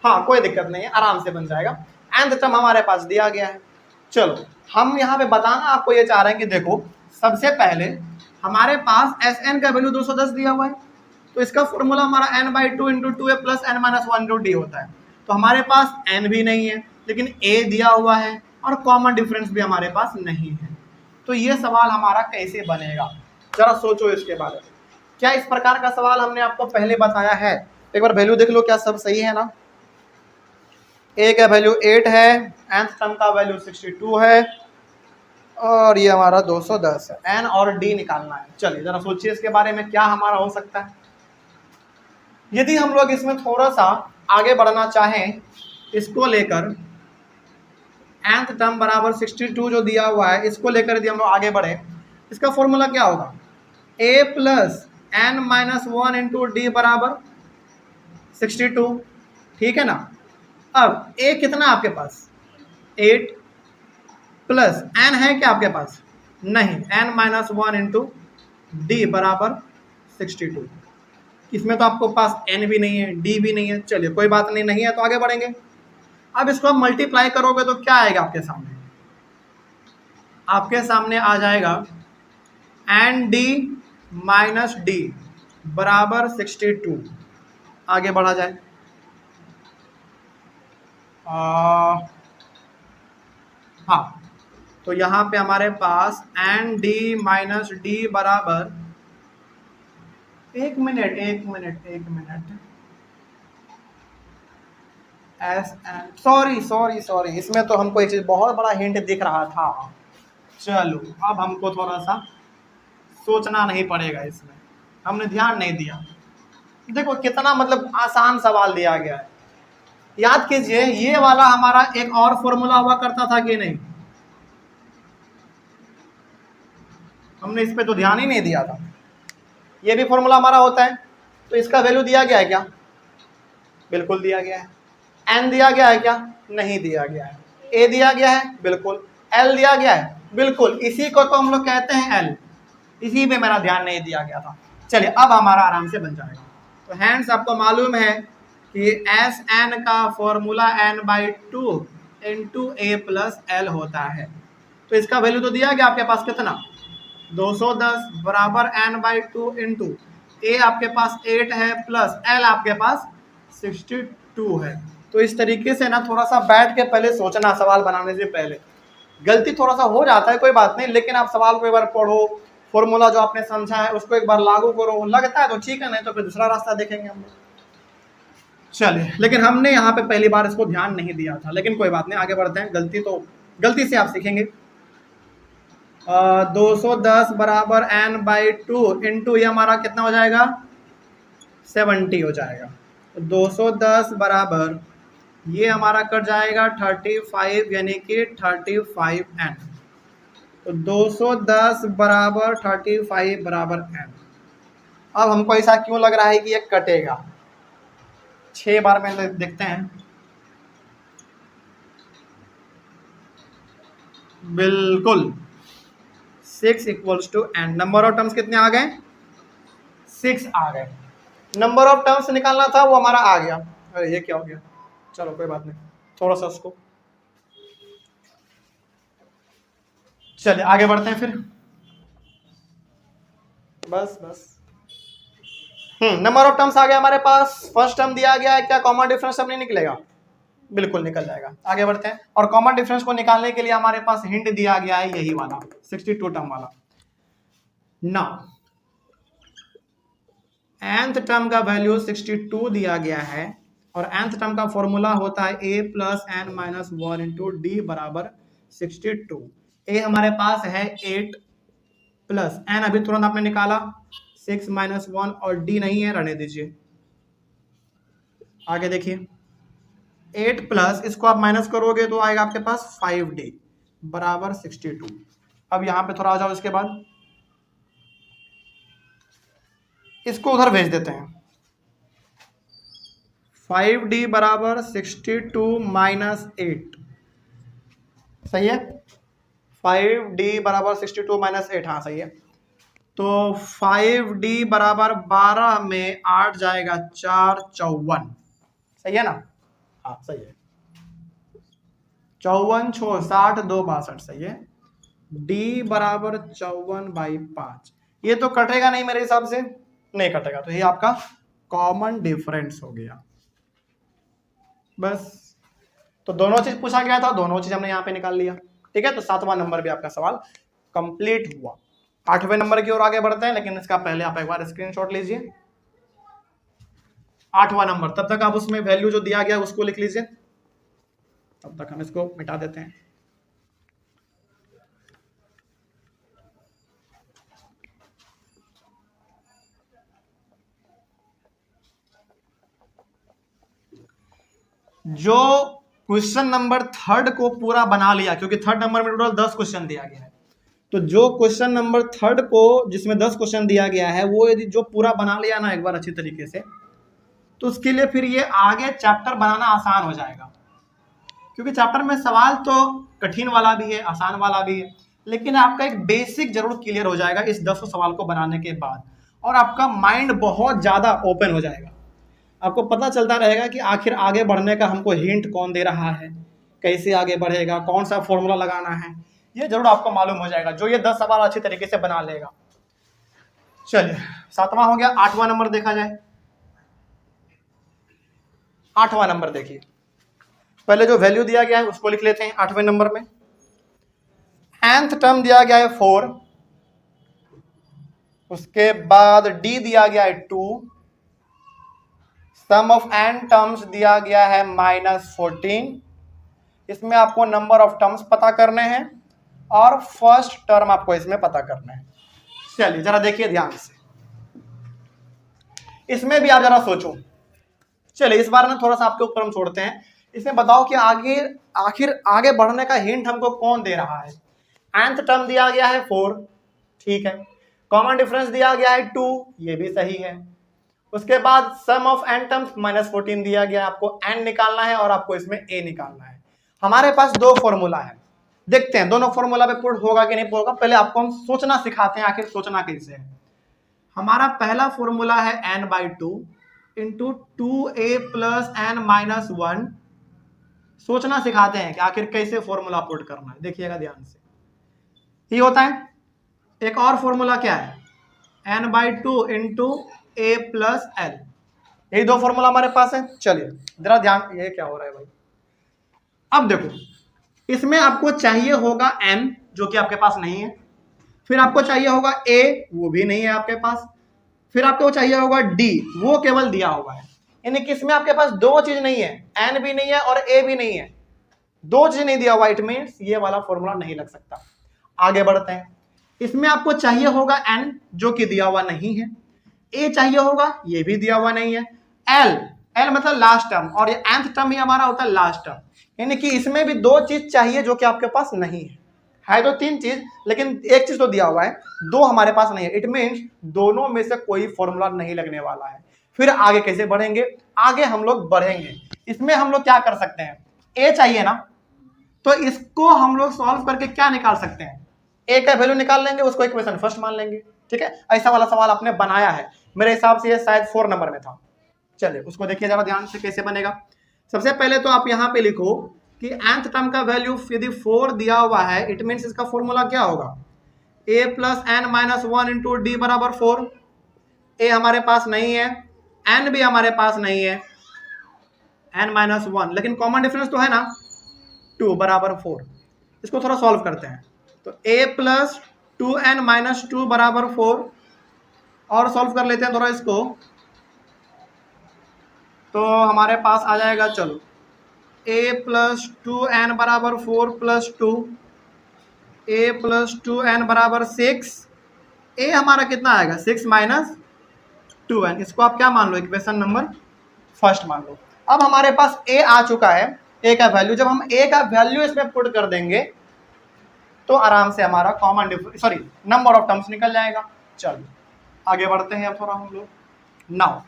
हाँ कोई दिक्कत नहीं है, आराम से बन जाएगा। nth टर्म हमारे पास दिया गया है। चलो हम यहाँ पे बताना आपको ये चाह रहे हैं कि देखो सबसे पहले हमारे पास एस एन का वैल्यू 210 दिया हुआ है, तो इसका फॉर्मूला हमारा n by 2 into 2a plus n minus 1 into d होता है। तो हमारे पास n भी नहीं है, लेकिन a दिया हुआ है और कॉमन डिफरेंस भी हमारे पास नहीं है। तो ये सवाल हमारा कैसे बनेगा, जरा सोचो इसके बारे में। क्या इस प्रकार का सवाल हमने आपको पहले बताया है? एक बार वैल्यू देख लो, क्या सब सही है ना? a का वैल्यू 8 है, nth टर्म का वैल्यू 62 है और ये हमारा 210 है। n और d निकालना है। चलिए जरा सोचिए इसके बारे में क्या हमारा हो सकता है। यदि हम लोग इसमें थोड़ा सा आगे बढ़ना चाहें इसको लेकर, nth टर्म बराबर 62 जो दिया हुआ है इसको लेकर यदि हम लोग आगे बढ़े, इसका फॉर्मूला क्या होगा? a plus n minus 1 into d बराबर 62, ठीक है ना? अब a कितना आपके पास? 8 प्लस n है क्या आपके पास? नहीं, n माइनस 1 इंटू डी बराबर 62। इसमें तो आपको पास n भी नहीं है, d भी नहीं है। चलिए कोई बात नहीं, नहीं है तो आगे बढ़ेंगे। अब इसको आप मल्टीप्लाई करोगे तो क्या आएगा आपके सामने? आपके सामने आ जाएगा एन डी माइनस डी बराबर 62। आगे बढ़ा जाए, हाँ तो यहाँ पे हमारे पास एन डी माइनस डी बराबर, एक मिनट एस एन, सॉरी इसमें तो हमको एक चीज बहुत बड़ा हिंट दिख रहा था। चलो अब हमको थोड़ा सा सोचना नहीं पड़ेगा, इसमें हमने ध्यान नहीं दिया। देखो कितना मतलब आसान सवाल दिया गया है। याद कीजिए ये वाला हमारा एक और फॉर्मूला हुआ करता था कि नहीं? हमने इस पे तो ध्यान ही नहीं दिया था। ये भी फॉर्मूला हमारा होता है, तो इसका वैल्यू दिया गया है क्या? बिल्कुल दिया गया है। n दिया गया है क्या? नहीं दिया गया है। a दिया गया है, बिल्कुल। l दिया गया है, बिल्कुल। इसी को तो हम लोग कहते हैं l। इसी में मेरा ध्यान नहीं दिया गया था। चलिए अब हमारा आराम से बन जाएगा। तो हैंड्स आपको मालूम है कि एस एन का formula n by 2 into a plus L होता है। तो इसका वैल्यू तो दिया गया आपके पास कितना? 210 बराबर n बाई 2 इंटू ए आपके पास 8 है प्लस एल आपके पास 62 है। तो इस तरीके से ना थोड़ा सा बैठ के पहले सोचना, सवाल बनाने से पहले। गलती थोड़ा सा हो जाता है, कोई बात नहीं, लेकिन आप सवाल को एक बार पढ़ो, फॉर्मूला जो आपने समझा है उसको एक बार लागू करो। लगता है तो ठीक है, नहीं तो फिर दूसरा रास्ता देखेंगे हम लोग। चलिए, लेकिन हमने यहाँ पे पहली बार इसको ध्यान नहीं दिया था, लेकिन कोई बात नहीं, आगे बढ़ते हैं। गलती से आप सीखेंगे। 210 बराबर n बाई 2 इंटू ये हमारा कितना हो जाएगा? 70 हो जाएगा। 210 बराबर ये हमारा कट जाएगा 35, यानी कि 35n। तो 210 बराबर 35 बराबर n। अब हमको ऐसा क्यों लग रहा है कि ये कटेगा? 6 बार में देखते हैं। बिल्कुल 6 equals to n। Number of terms कितने आ गए? 6 आ गए। नंबर ऑफ टर्म्स निकालना था, वो हमारा आ गया। अरे ये क्या हो गया? चलो कोई बात नहीं, थोड़ा सा उसको, चलिए आगे बढ़ते हैं फिर। बस नंबर ऑफ टर्म्स आ गया हमारे पास। फर्स्ट टर्म दिया गया है, क्या कॉमन डिफरेंस अब नहीं निकलेगा? बिल्कुल निकल जाएगा। आगे बढ़ते हैं। और कॉमन डिफरेंस को निकालने के लिए हमारे पास हिंट दिया गया है, यही वाला 62 टर्म वाला। नाउ nth टर्म का वैल्यू 62 दिया गया है और nth टर्म का फॉर्मूला होता है a plus n minus 1 into d बराबर 62। a हमारे पास है 8 प्लस n अभी तुरंत आपने निकाला 6 माइनस 1 और d नहीं है, रहने दीजिए। आगे देखिए 8 प्लस इसको आप माइनस करोगे तो आएगा आपके पास 5D बराबर 62। अब यहाँ पे थोड़ा आ जाओ, इसके बाद इसको उधर भेज देते हैं। 5D बराबर 62 माइनस 8, सही है। 5D बराबर 62 माइनस 8, हाँ सही है। तो 5D बराबर 12 में 8 जाएगा 4 54, सही है ना, हाँ सही है। 54 6 60 2 62, सही है। D बराबर 54/5, ये तो कटेगा नहीं मेरे हिसाब से, नहीं कटेगा, तो ये आपका कॉमन डिफरेंस हो गया। बस, तो दोनों चीज पूछा गया था, दोनों चीज हमने यहाँ पे निकाल लिया। ठीक है, तो 7वां नंबर भी आपका सवाल कंप्लीट हुआ। 8वें नंबर की ओर आगे बढ़ते हैं, लेकिन इसका पहले आप एक बार स्क्रीनशॉट लीजिए। 8वां नंबर, तब तक आप उसमें वैल्यू जो दिया गया उसको लिख लीजिए, तब तक हम इसको मिटा देते हैं। जो क्वेश्चन नंबर 3 को पूरा बना लिया, क्योंकि 3 नंबर में टोटल 10 क्वेश्चन दिया गया है, तो जो क्वेश्चन नंबर 3 को जिसमें 10 क्वेश्चन दिया गया है, वो यदि जो पूरा बना लिया ना एक बार अच्छी तरीके से, तो उसके लिए फिर ये आगे चैप्टर बनाना आसान हो जाएगा। क्योंकि चैप्टर में सवाल तो कठिन वाला भी है, आसान वाला भी है, लेकिन आपका एक बेसिक जरूर क्लियर हो जाएगा इस 10 सवाल को बनाने के बाद, और आपका माइंड बहुत ज्यादा ओपन हो जाएगा। आपको पता चलता रहेगा कि आखिर आगे बढ़ने का हमको हिंट कौन दे रहा है, कैसे आगे बढ़ेगा, कौन सा फॉर्मूला लगाना है, ये जरूर आपको मालूम हो जाएगा जो ये 10 सवाल अच्छी तरीके से बना लेगा। चलिए 7वां हो गया। 8वां नंबर देखा जाए। 8वां नंबर देखिए, पहले जो वैल्यू दिया गया है उसको लिख लेते हैं। 8वें नंबर में nth टर्म दिया गया है 4, उसके बाद d दिया गया है 2, सम ऑफ n टर्म्स दिया गया है -14। इसमें आपको नंबर ऑफ टर्म्स पता करने हैं और फर्स्ट टर्म आपको इसमें पता करना है। चलिए जरा देखिए ध्यान से, इसमें भी आप जरा सोचो। चलिए इस बार ना थोड़ा सा आपके ऊपर हम छोड़ते हैं, इसमें बताओ कि आखिर आगे बढ़ने का हिंट हमको कौन दे रहा है। nth टर्म दिया गया है 4, ठीक है। कॉमन डिफरेंस दिया गया है 2, ये भी सही है। उसके बाद सम ऑफ n टर्म्स -14 दिया गया है, आपको n निकालना है और आपको इसमें a निकालना है। हमारे पास दो फॉर्मूला है, देखते हैं दोनों फॉर्मूला पे पुट होगा कि नहीं होगा। पहले आपको हम सोचना सिखाते हैं, आखिर सोचना कैसे है। हमारा पहला फॉर्मूला है n/2 into 2a plus n-1। सोचना सिखाते हैं कि आखिर कैसे फॉर्मूला पुट करना है, देखिएगा ध्यान से। ये होता है एक और फॉर्मूला क्या है, n/2 into a plus l। यही दो फॉर्मूला हमारे पास है। चलिए जरा ध्यान, ये क्या हो रहा है भाई। अब देखो, इसमें आपको चाहिए होगा m, जो कि आपके पास नहीं है। फिर आपको चाहिए होगा a, वो भी नहीं है आपके पास। फिर आपको चाहिए होगा d, वो केवल दिया हुआ है। यानी कि इसमें आपके पास दो चीज नहीं है, n भी नहीं है और a भी नहीं है, दो चीज नहीं दिया हुआ। इट मींस ये वाला फॉर्मूला नहीं लग सकता। आगे बढ़ते हैं, इसमें आपको चाहिए होगा n, जो कि दिया हुआ नहीं है। a चाहिए होगा, ये भी दिया हुआ नहीं है। l मतलब लास्ट टर्म, और ये nth टर्म ही हमारा होता है लास्ट टर्म। यानी कि इसमें भी दो चीज चाहिए जो कि आपके पास नहीं है तो तीन चीज, लेकिन एक चीज तो दिया हुआ है, दो हमारे पास नहीं है। इट मींस दोनों में से कोई फॉर्मूला नहीं लगने वाला है। फिर आगे कैसे बढ़ेंगे, आगे हम लोग बढ़ेंगे। इसमें हम लोग क्या कर सकते हैं, a चाहिए ना, तो इसको हम लोग सॉल्व करके क्या निकाल सकते हैं, a का वैल्यू निकाल लेंगे, उसको इक्वेशन फर्स्ट मान लेंगे। ठीक है, ऐसा वाला सवाल आपने बनाया है, मेरे हिसाब से ये शायद 4 नंबर में था। चलिए उसको देखिए जरा ध्यान से कैसे बनेगा। सबसे पहले तो आप यहाँ पे लिखो कि nth टर्म का वैल्यू यदि 4 दिया हुआ है, इट मींस इसका फॉर्मूला क्या होगा, a plus n-1 into d बराबर 4। a हमारे पास नहीं है, n भी हमारे पास नहीं है, n-1, लेकिन कॉमन डिफरेंस तो है ना, 2 बराबर 4। इसको थोड़ा सॉल्व करते हैं, तो a प्लस 2n-2 बराबर 4, और सॉल्व कर लेते हैं थोड़ा इसको, तो हमारे पास आ जाएगा, चलो a प्लस 2n बराबर 4 प्लस 2, a प्लस 2n बराबर 6। a हमारा कितना आएगा, 6 माइनस 2n। इसको आप क्या मान लो, इक्वेशन नंबर फर्स्ट मान लो। अब हमारे पास ए आ चुका है, ए का वैल्यू, जब हम ए का वैल्यू इसमें पुट कर देंगे तो आराम से हमारा common sorry number of terms निकल जाएगा। चलो आगे बढ़ते हैं अब थोड़ा हम लोग नाउ।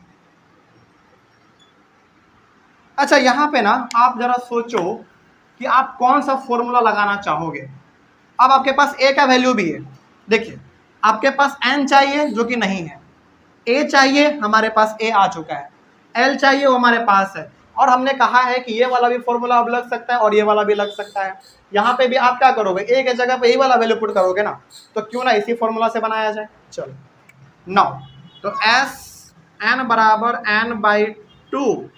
अच्छा यहाँ पे ना आप जरा सोचो कि आप कौन सा फॉर्मूला लगाना चाहोगे। अब आपके पास ए का वैल्यू भी है, देखिए आपके पास एन चाहिए जो कि नहीं है, ए चाहिए, हमारे पास ए आ चुका है, एल चाहिए वो हमारे पास है, और हमने कहा है कि ये वाला भी फॉर्मूला अब लग सकता है और ये वाला भी लग सकता है। यहाँ पे भी आप क्या करोगे, ए के जगह पे यही वाला वैल्यू पुट करोगे ना, तो क्यों ना इसी फॉर्मूला से बनाया जाए। चलो नाउ तो एस एन बराबर n/2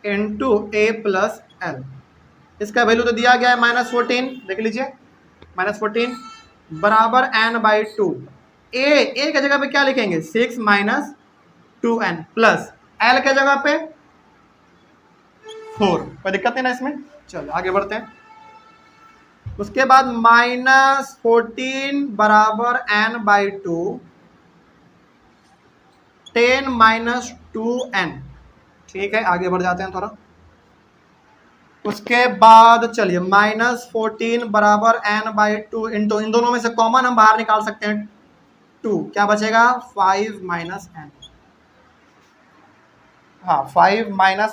into a plus L, इसका वैल्यू तो दिया गया है -14, देख लीजिए -14 बराबर n/2। ए के जगह पे क्या लिखेंगे 6 - 2n प्लस एल के जगह पे 4, कोई दिक्कत नहीं ना इसमें। चलो आगे बढ़ते हैं। उसके बाद -14 बराबर n/2 10 - 2n, ठीक है आगे बढ़ जाते हैं थोड़ा। उसके बाद चलिए -14 बराबर n/2 इंटू, इन दोनों में से कॉमन हम बाहर निकाल सकते हैं 2, क्या बचेगा 5 - n, हाँ 5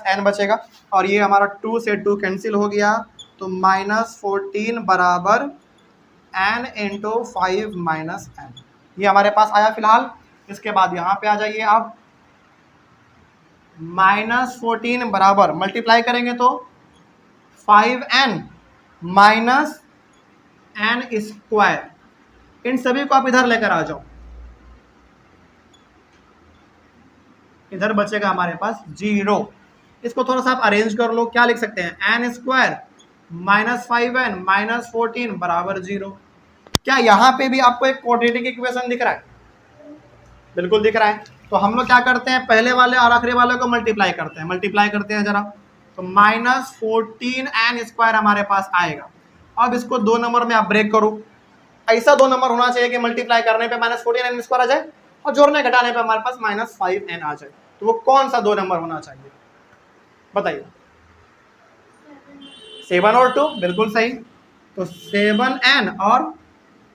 - n बचेगा, और ये हमारा 2 से 2 कैंसिल हो गया, तो -14 बराबर n इंटू 5 - n, ये हमारे पास आया फिलहाल। इसके बाद यहाँ पे आ जाइए आप, -14 बराबर मल्टीप्लाई करेंगे तो 5n माइनस n स्क्वायर, इन सभी को आप इधर लेकर आ जाओ, इधर बचेगा हमारे पास 0। इसको थोड़ा सा आप अरेंज कर लो, क्या लिख सकते हैं n स्क्वायर -5n -14 बराबर 0। क्या यहाँ पे भी आपको एक क्वाड्रेटिक इक्वेशन दिख रहा है? बिल्कुल दिख रहा है। तो हम लोग क्या करते हैं, पहले वाले और आखिरी वाले को मल्टीप्लाई करते हैं जरा, तो -14n स्क्वायर हमारे पास आएगा। अब इसको 2 नंबर में आप ब्रेक करो, ऐसा 2 नंबर होना चाहिए कि मल्टीप्लाई करने पे -14n स्क्वायर आ जाए और जोड़ने घटाने पे हमारे पास -5n आ जाए। तो वो कौन सा 2 नंबर होना चाहिए बताइए? 7 और 2, बिल्कुल सही। तो 7n और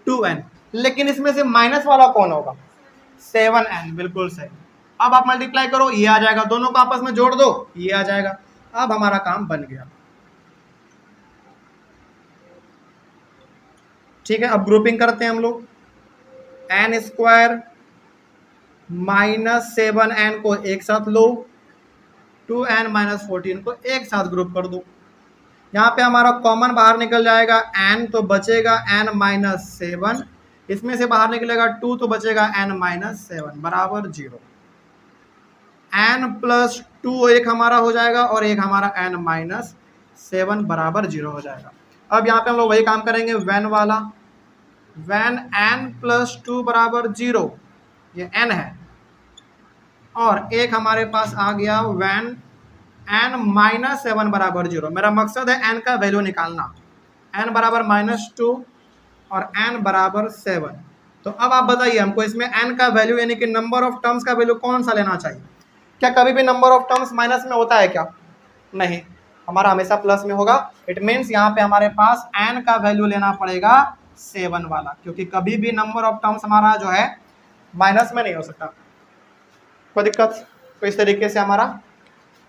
2n, लेकिन इसमें से माइनस वाला कौन होगा? 7n, बिल्कुल सही। अब आप मल्टीप्लाई करो, ये आ जाएगा, दोनों को आपस में जोड़ दो, ये आ जाएगा। अब हमारा काम बन गया, ठीक है। अब ग्रुपिंग करते हैं हम लोग, n स्क्वायर -7n को एक साथ लो, 2n - 14 को एक साथ ग्रुप कर दो। यहाँ पे हमारा कॉमन बाहर निकल जाएगा n, तो बचेगा n - 7, इसमें से बाहर निकलेगा 2, तो बचेगा n - 7 बराबर 0। n + 2 एक हमारा हो जाएगा और एक हमारा n - 7 बराबर 0 हो जाएगा। अब यहाँ पे हम लोग वही काम करेंगे वैन वाला, वैन n + 2 बराबर 0, ये n है, और एक हमारे पास आ गया वैन n - 7 बराबर 0। मेरा मकसद है n का वैल्यू निकालना, n बराबर -2 और n बराबर 7। तो अब आप बताइए हमको इसमें n का वैल्यू यानी कि नंबर ऑफ टर्म्स का वैल्यू कौन सा लेना चाहिए? क्या कभी भी नंबर ऑफ टर्म्स माइनस में होता है क्या? नहीं, हमारा हमेशा प्लस में होगा। इट मीन्स यहाँ पे हमारे पास n का वैल्यू लेना पड़ेगा 7 वाला, क्योंकि कभी भी नंबर ऑफ टर्म्स हमारा जो है माइनस में नहीं हो सकता। कोई दिक्कत? तो इस तरीके से हमारा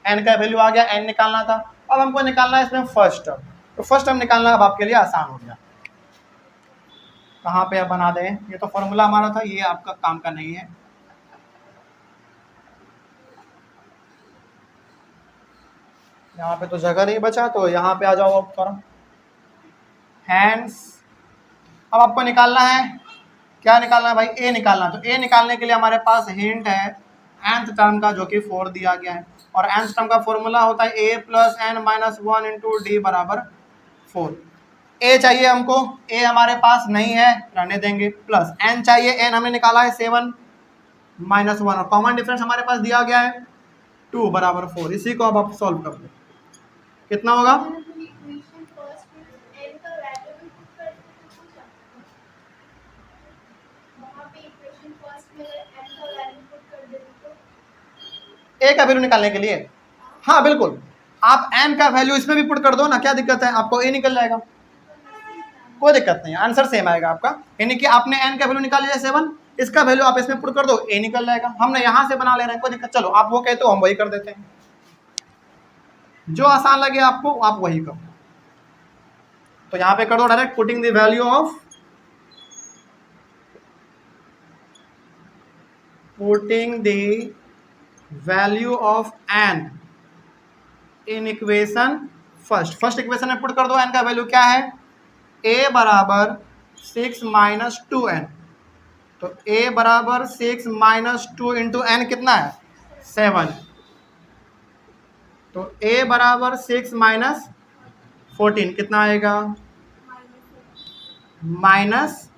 n का वैल्यू आ गया, n निकालना था। अब हमको निकालना है इसमें फर्स्ट टर्म, तो फर्स्ट टर्म निकालना अब आपके लिए आसान हो गया। कहाँ पे आप बना दें, ये तो फॉर्मूला हमारा था, ये आपका काम का नहीं है। यहाँ पे तो जगह नहीं बचा, तो यहाँ पे आ जाओ आप थोड़ा। हैंड्स, अब आपको निकालना है, क्या निकालना है भाई? ए निकालना है। तो ए निकालने के लिए हमारे पास हिंट है nth टर्म का, जो कि 4 दिया गया है, और nth टर्म का फॉर्मूला होता है a + n - 1 इंटू d बराबर 4। ए चाहिए हमको, ए हमारे पास नहीं है, रहने देंगे, प्लस n चाहिए, n हमने निकाला है 7 - 1, और कॉमन डिफरेंस हमारे पास दिया गया है 2 बराबर 4। इसी को अब आप सॉल्व कर दो, कितना होगा? ए का वैल्यू निकालने के लिए, हाँ बिल्कुल, आप एन का वैल्यू इसमें भी पुट कर दो ना, क्या दिक्कत है, आपको ए निकल जाएगा, कोई दिक्कत नहीं, आंसर सेम आएगा आपका। यानी कि आपने एन का वैल्यू निकाल लिया 7, इसका वैल्यू आप इसमें पुट कर दो, ए निकल जाएगा। हमने यहां से बना ले रहे हैं, कोई दिक्कत, चलो आप वो कहते हो हम वही कर देते हैं, जो आसान लगे आपको आप वही करो। तो यहां पे कर दो direct, putting the value of, putting the value of n in equation first equation में पुट कर दो, एन का वैल्यू क्या है, ए बराबर 6 माइनस 2n, तो a बराबर 6 माइनस 2 इंटू एन कितना है 7, तो a बराबर 6 माइनस 14 कितना आएगा, माइनस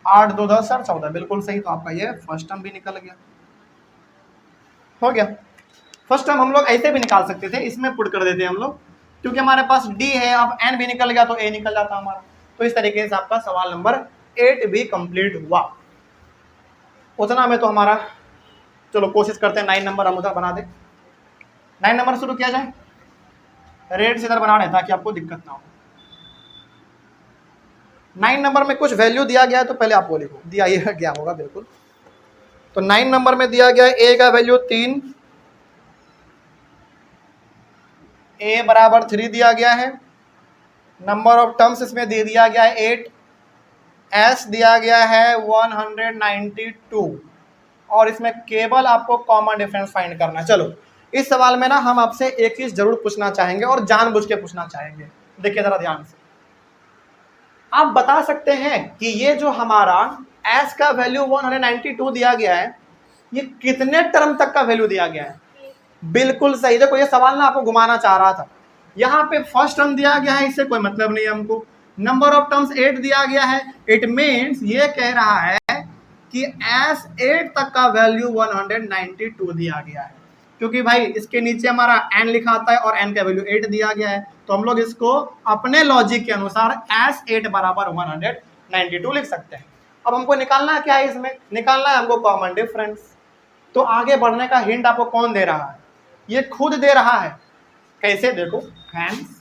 8 2 10 और 14, बिल्कुल सही। तो आपका ये फर्स्ट टर्म भी निकल गया, हो गया। फर्स्ट टर्म हम लोग ऐसे भी निकाल सकते थे, इसमें पुट कर देते हैं हम लोग, क्योंकि हमारे पास d है, अब n भी निकल गया तो a निकल जाता हमारा। तो इस तरीके से आपका सवाल नंबर 8 भी कंप्लीट हुआ। उतना में तो हमारा, चलो कोशिश करते हैं 9 नंबर हम उधर बना दे, 9 नंबर शुरू किया जाए, रेड से इधर बना रहे ताकि आपको दिक्कत ना हो। 9 नंबर में कुछ वैल्यू दिया गया है, तो पहले आप वो लिखो, दिया ये गया होगा बिल्कुल। तो 9 नंबर में दिया गया है ए का वैल्यू 3, ए बराबर 3 दिया गया है, नंबर ऑफ टर्म्स इसमें दे दिया गया है 8, एस दिया गया है 192, और इसमें केवल आपको कॉमन डिफरेंस फाइंड करना है। चलो इस सवाल में ना हम आपसे एक चीज जरूर पूछना चाहेंगे और जानबूझ के पूछना चाहेंगे, देखिए जरा ध्यान से, आप बता सकते हैं कि ये जो हमारा एस का वैल्यू 192 दिया गया है, ये कितने टर्म तक का वैल्यू दिया गया है, बिल्कुल सही। देखो ये सवाल ना आपको घुमाना चाह रहा था, यहाँ पे फर्स्ट टर्म दिया गया है, इससे कोई मतलब नहीं है हमको, नंबर ऑफ टर्म्स 8 दिया गया है, इट मीन्स ये कह रहा है कि एस 8 तक का वैल्यू 192 दिया गया है, क्योंकि भाई इसके नीचे हमारा n लिखा आता है और n का वैल्यू 8 दिया गया है, तो हम लोग इसको अपने लॉजिक के अनुसार एस 8 बराबर 192 लिख सकते हैं। अब हमको निकालना क्या है, इसमें निकालना है हमको कॉमन डिफरेंस। तो आगे बढ़ने का हिंट आपको कौन दे रहा है, ये खुद दे रहा है। कैसे, देखो फ्रेंड्स,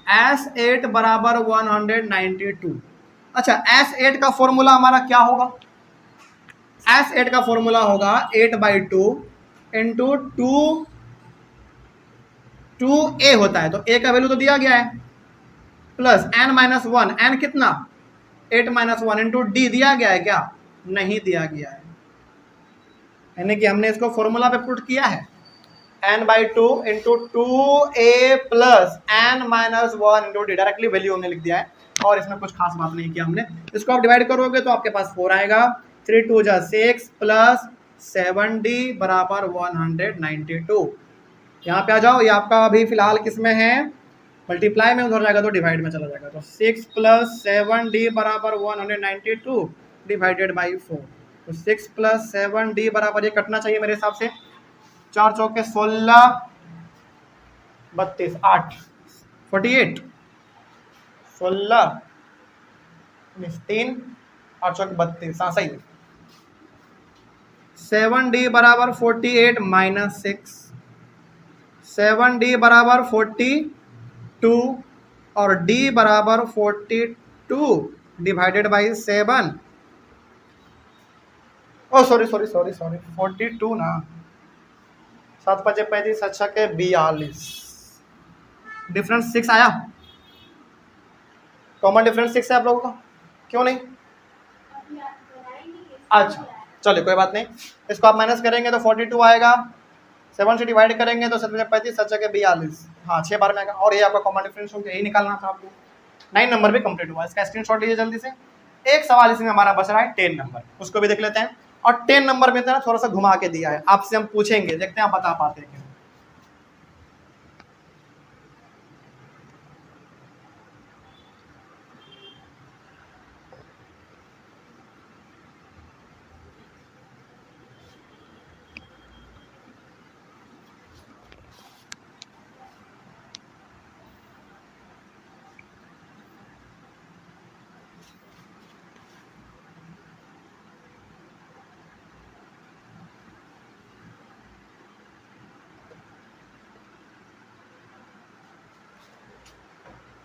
S8 बराबर 192, अच्छा S8 का फॉर्मूला हमारा क्या होगा, S8 का फॉर्मूला होगा 8/2 इंटू 2a होता है, तो a का वैल्यू तो दिया गया है, प्लस n-1, n कितना 8-1 इंटू डी दिया गया है क्या, नहीं दिया गया है, यानी कि हमने इसको फॉर्मूला पे पुट किया है n/2 into 2a plus n-1 into D, directly value हमने लिख दिया है, और इसमें कुछ खास बात नहीं किया हमने। इसको आप डिवाइड करोगे तो आपके पास 4 आएगा, 3 2 जा 6 प्लस 7d बराबर 192। यहाँ पे आ जाओ, ये आपका अभी फिलहाल किस में है, मल्टीप्लाई में, उधर जाएगा तो डिवाइड में चला जाएगा, तो 6 प्लस 7d बराबर 192 डिवाइडेड बाई 4, तो 6 प्लस 7d बराबर, ये कटना चाहिए मेरे हिसाब से, 4 चौके 16 32 8 48 16 3 8 चौके 32, हाँ सही। 7d बराबर 48 माइनस 6, 7d बराबर 42 और d बराबर 42 डिवाइडेड बाई 7, ओ सॉरी 42 ना, 7 5 35 अच्छा के 42, डिफरेंस 6 आया, कॉमन डिफरेंस 6 है आप लोगों का, क्यों नहीं, अच्छा चलिए कोई बात नहीं, इसको आप माइनस करेंगे तो 42 आएगा, 7 से डिवाइड करेंगे तो 7 35 7 के 42, हाँ 6 बार में आएगा, और ये आपका कॉमन डिफरेंस हो गया, यही निकालना था आपको। 9 नंबर भी कंप्लीट हुआ, इसका स्क्रीनशॉट लीजिए जल्दी से। एक सवाल इसमें हमारा बच रहा है 10 नंबर, उसको भी देख लेते हैं, और 10 नंबर में ना थोड़ा सा घुमा के दिया है, आपसे हम पूछेंगे, देखते हैं आप बता पाते हैं।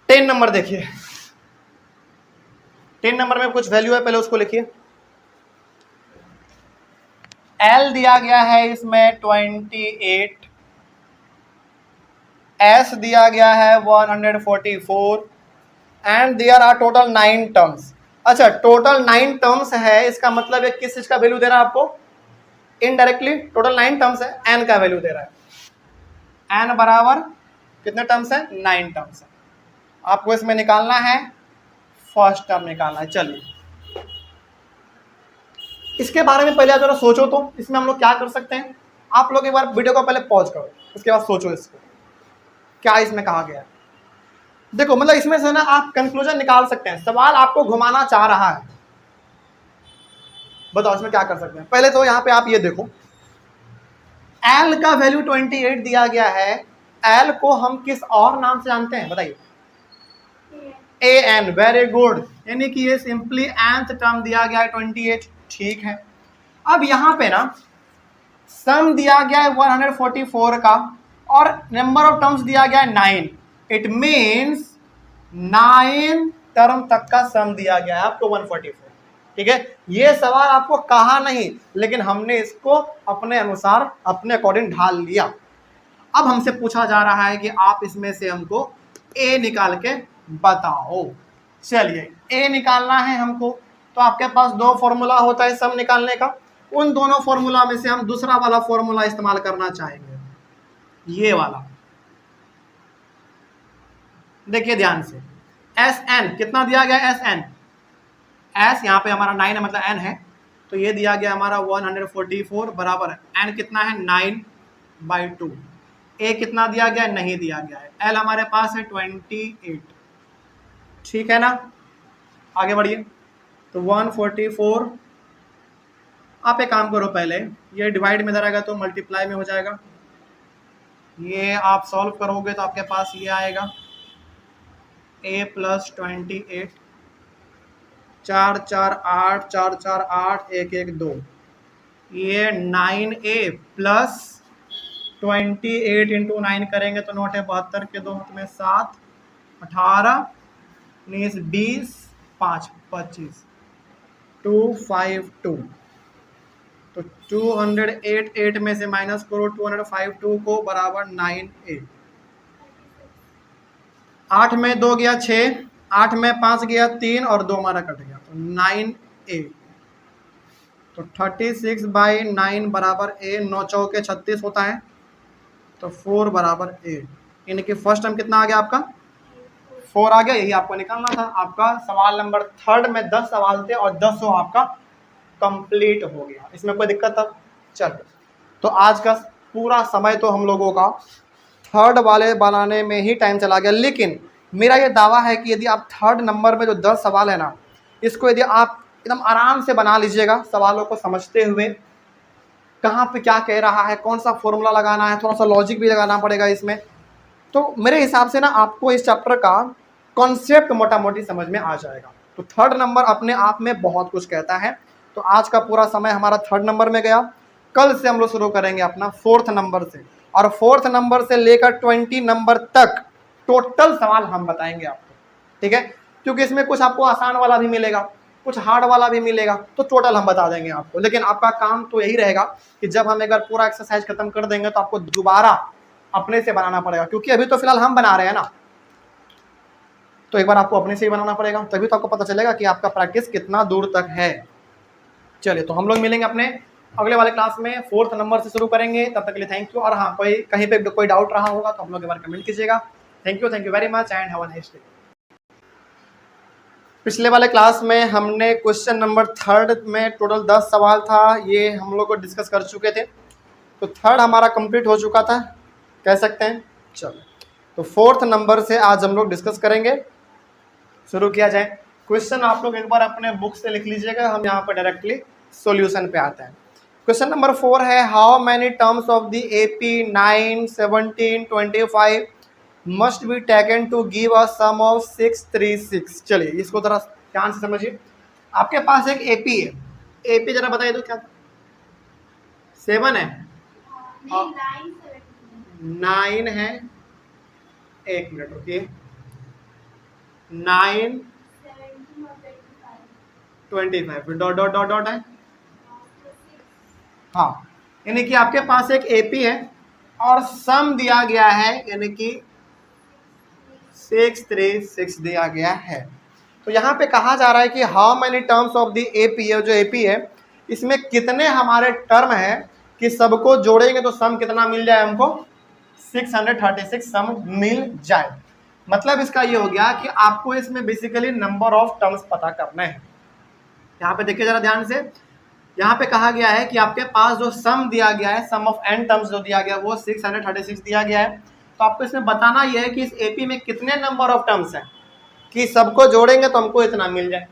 10 नंबर देखिए, 10 नंबर में कुछ वैल्यू है, पहले उसको लिखिए। L दिया गया है इसमें 28, S दिया गया है 144 and there are total 9 terms. अच्छा, टोटल 9 टर्म्स है, इसका मतलब है किस चीज का वैल्यू दे रहा है आपको? इनडायरेक्टली टोटल 9 टर्म्स है, n का वैल्यू दे रहा है। n बराबर कितने टर्म्स है? 9 टर्म्स है। आपको इसमें निकालना है फर्स्ट टर्म निकालना है। चलिए इसके बारे में पहले आप जरा सोचो, तो इसमें हम लोग क्या कर सकते हैं। आप लोग एक बार वीडियो को पहले पॉज करो, उसके बाद सोचो इसको क्या इसमें कहा गया है। देखो मतलब इसमें से ना आप कंक्लूजन निकाल सकते हैं। सवाल आपको घुमाना चाह रहा है, बताओ इसमें क्या कर सकते हैं। पहले तो यहाँ पे आप ये देखो, L का वैल्यू 28 दिया गया है। L को हम किस और नाम से जानते हैं बताइए? AN, very good. यानी कि ये सिंपली nth टर्म दिया गया है 28, ठीक है। अब यहाँ पे ना सम दिया गया है 144 का और नंबर ऑफ टर्म्स दिया गया है 9। इट मीन्स 9 टर्म तक का सम दिया गया है आपको 144, ठीक है। ये सवाल आपको कहा नहीं, लेकिन हमने इसको अपने अनुसार अपने अकॉर्डिंग ढाल लिया। अब हमसे पूछा जा रहा है कि आप इसमें से हमको A निकाल के बताओ। चलिए A निकालना है हमको, तो आपके पास दो फॉर्मूला होता है सम निकालने का। उन दोनों फॉर्मूला में से हम दूसरा वाला फॉर्मूला इस्तेमाल करना चाहेंगे, ये वाला। देखिए ध्यान से, Sn कितना दिया गया? Sn, S यहाँ पे हमारा 9 है, मतलब n है, तो ये दिया गया हमारा 144 बराबर n कितना है? 9/2। A कितना दिया गया? नहीं दिया गया है। L हमारे पास है 28, ठीक है ना। आगे बढ़िए, तो 144, आप एक काम करो, पहले ये डिवाइड में रहेगा तो मल्टीप्लाई में हो जाएगा। ये आप सॉल्व करोगे तो आपके पास ये आएगा A + 28, 4 4 8, 4 4 8, 1 1 2। ये 9A + 28 इंटू 9 करेंगे तो 9 है 72 के 2 हाथ में 7, 18 19 20 5 25, 252। तो 208 में से माइनस करो 252 को बराबर 9A। 8 में 2 गया 6, 8 में 5 गया 3 और 2 हमारा कट गया, तो 9A। तो 36/9 बराबर A, 9 चौके 36 होता है, तो 4 बराबर A। यानी कि फर्स्ट टर्म कितना आ गया आपका? 4 आ गया। यही आपको निकालना था। आपका सवाल नंबर 3 में 10 सवाल थे और 10 आपका कंप्लीट हो गया। इसमें कोई दिक्कत था? चलो, तो आज का पूरा समय तो हम लोगों का 3rd वाले बनाने में ही टाइम चला गया। लेकिन मेरा ये दावा है कि यदि आप 3rd नंबर में जो 10 सवाल है ना, इसको यदि आप एकदम आराम से बना लीजिएगा, सवालों को समझते हुए कहाँ पे क्या कह रहा है, कौन सा फॉर्मूला लगाना है, थोड़ा सा लॉजिक भी लगाना पड़ेगा इसमें, तो मेरे हिसाब से ना आपको इस चैप्टर का कॉन्सेप्ट मोटा मोटी समझ में आ जाएगा। तो 3rd नंबर अपने आप में बहुत कुछ कहता है। तो आज का पूरा समय हमारा 3rd नंबर में गया। कल से हम लोग शुरू करेंगे अपना 4th नंबर से, और 4th नंबर से लेकर 20 नंबर तक टोटल सवाल हम बताएंगे आपको, ठीक है। क्योंकि इसमें कुछ आपको आसान वाला भी मिलेगा, कुछ हार्ड वाला भी मिलेगा, तो टोटल हम बता देंगे आपको। लेकिन आपका काम तो यही रहेगा कि जब हम एक बार पूरा एक्सरसाइज खत्म कर देंगे तो आपको दोबारा अपने से बनाना पड़ेगा, क्योंकि अभी तो फिलहाल हम बना रहे हैं ना, तो एक बार आपको अपने से ही बनाना पड़ेगा, तभी तो आपको पता चलेगा कि आपका प्रैक्टिस कितना दूर तक है। चलिए, तो हम लोग मिलेंगे अपने अगले वाले क्लास में, 4th नंबर से शुरू करेंगे। तब तक के लिए थैंक यू। और हाँ, कोई कहीं पे कोई डाउट रहा होगा तो हम लोग एक बार कमेंट कीजिएगा। Thank you very much and have a nice day. पिछले वाले क्लास में हमने क्वेश्चन नंबर 3rd में टोटल 10 सवाल था, ये हम लोग को डिस्कस कर चुके थे। तो 3rd हमारा कंप्लीट हो चुका था, कह सकते हैं। चलो, तो 4th नंबर से आज हम लोग डिस्कस करेंगे। शुरू किया जाए। क्वेश्चन आप लोग एक बार अपने बुक से लिख लीजिएगा, हम यहाँ पर डायरेक्टली सॉल्यूशन पे आते हैं। क्वेश्चन नंबर 4 है, how many terms of the AP 9, 17, 25 must be taken to give a sum of 636। चलिए इसको जरा ध्यान से समझिए। आपके पास एक AP है, AP जरा बताइए तो क्या था? 7 है, 9 है, 1 मिनट रुकिए, 9 25, फिर डॉट डॉट डॉट डॉट है। हाँ, यानी कि आपके पास एक एपी है और सम दिया गया है, यानी कि 636 दिया गया है। तो यहाँ पे कहा जा रहा है कि how many terms of the AP है, जो एपी है इसमें कितने हमारे टर्म है कि सबको जोड़ेंगे तो सम कितना मिल जाए हमको, 636 सम मिल जाए। मतलब इसका ये हो गया कि आपको इसमें बेसिकली नंबर ऑफ टर्म्स पता करना है। यहाँ पे देखिए जरा ध्यान से, यहाँ पे कहा गया है कि आपके पास जो सम दिया गया है, सम ऑफ n टर्म्स जो दिया गया है वो 636 दिया गया है। तो आपको इसमें बताना यह है कि इस एपी में कितने नंबर ऑफ टर्म्स हैं कि सबको जोड़ेंगे तो हमको इतना मिल जाए।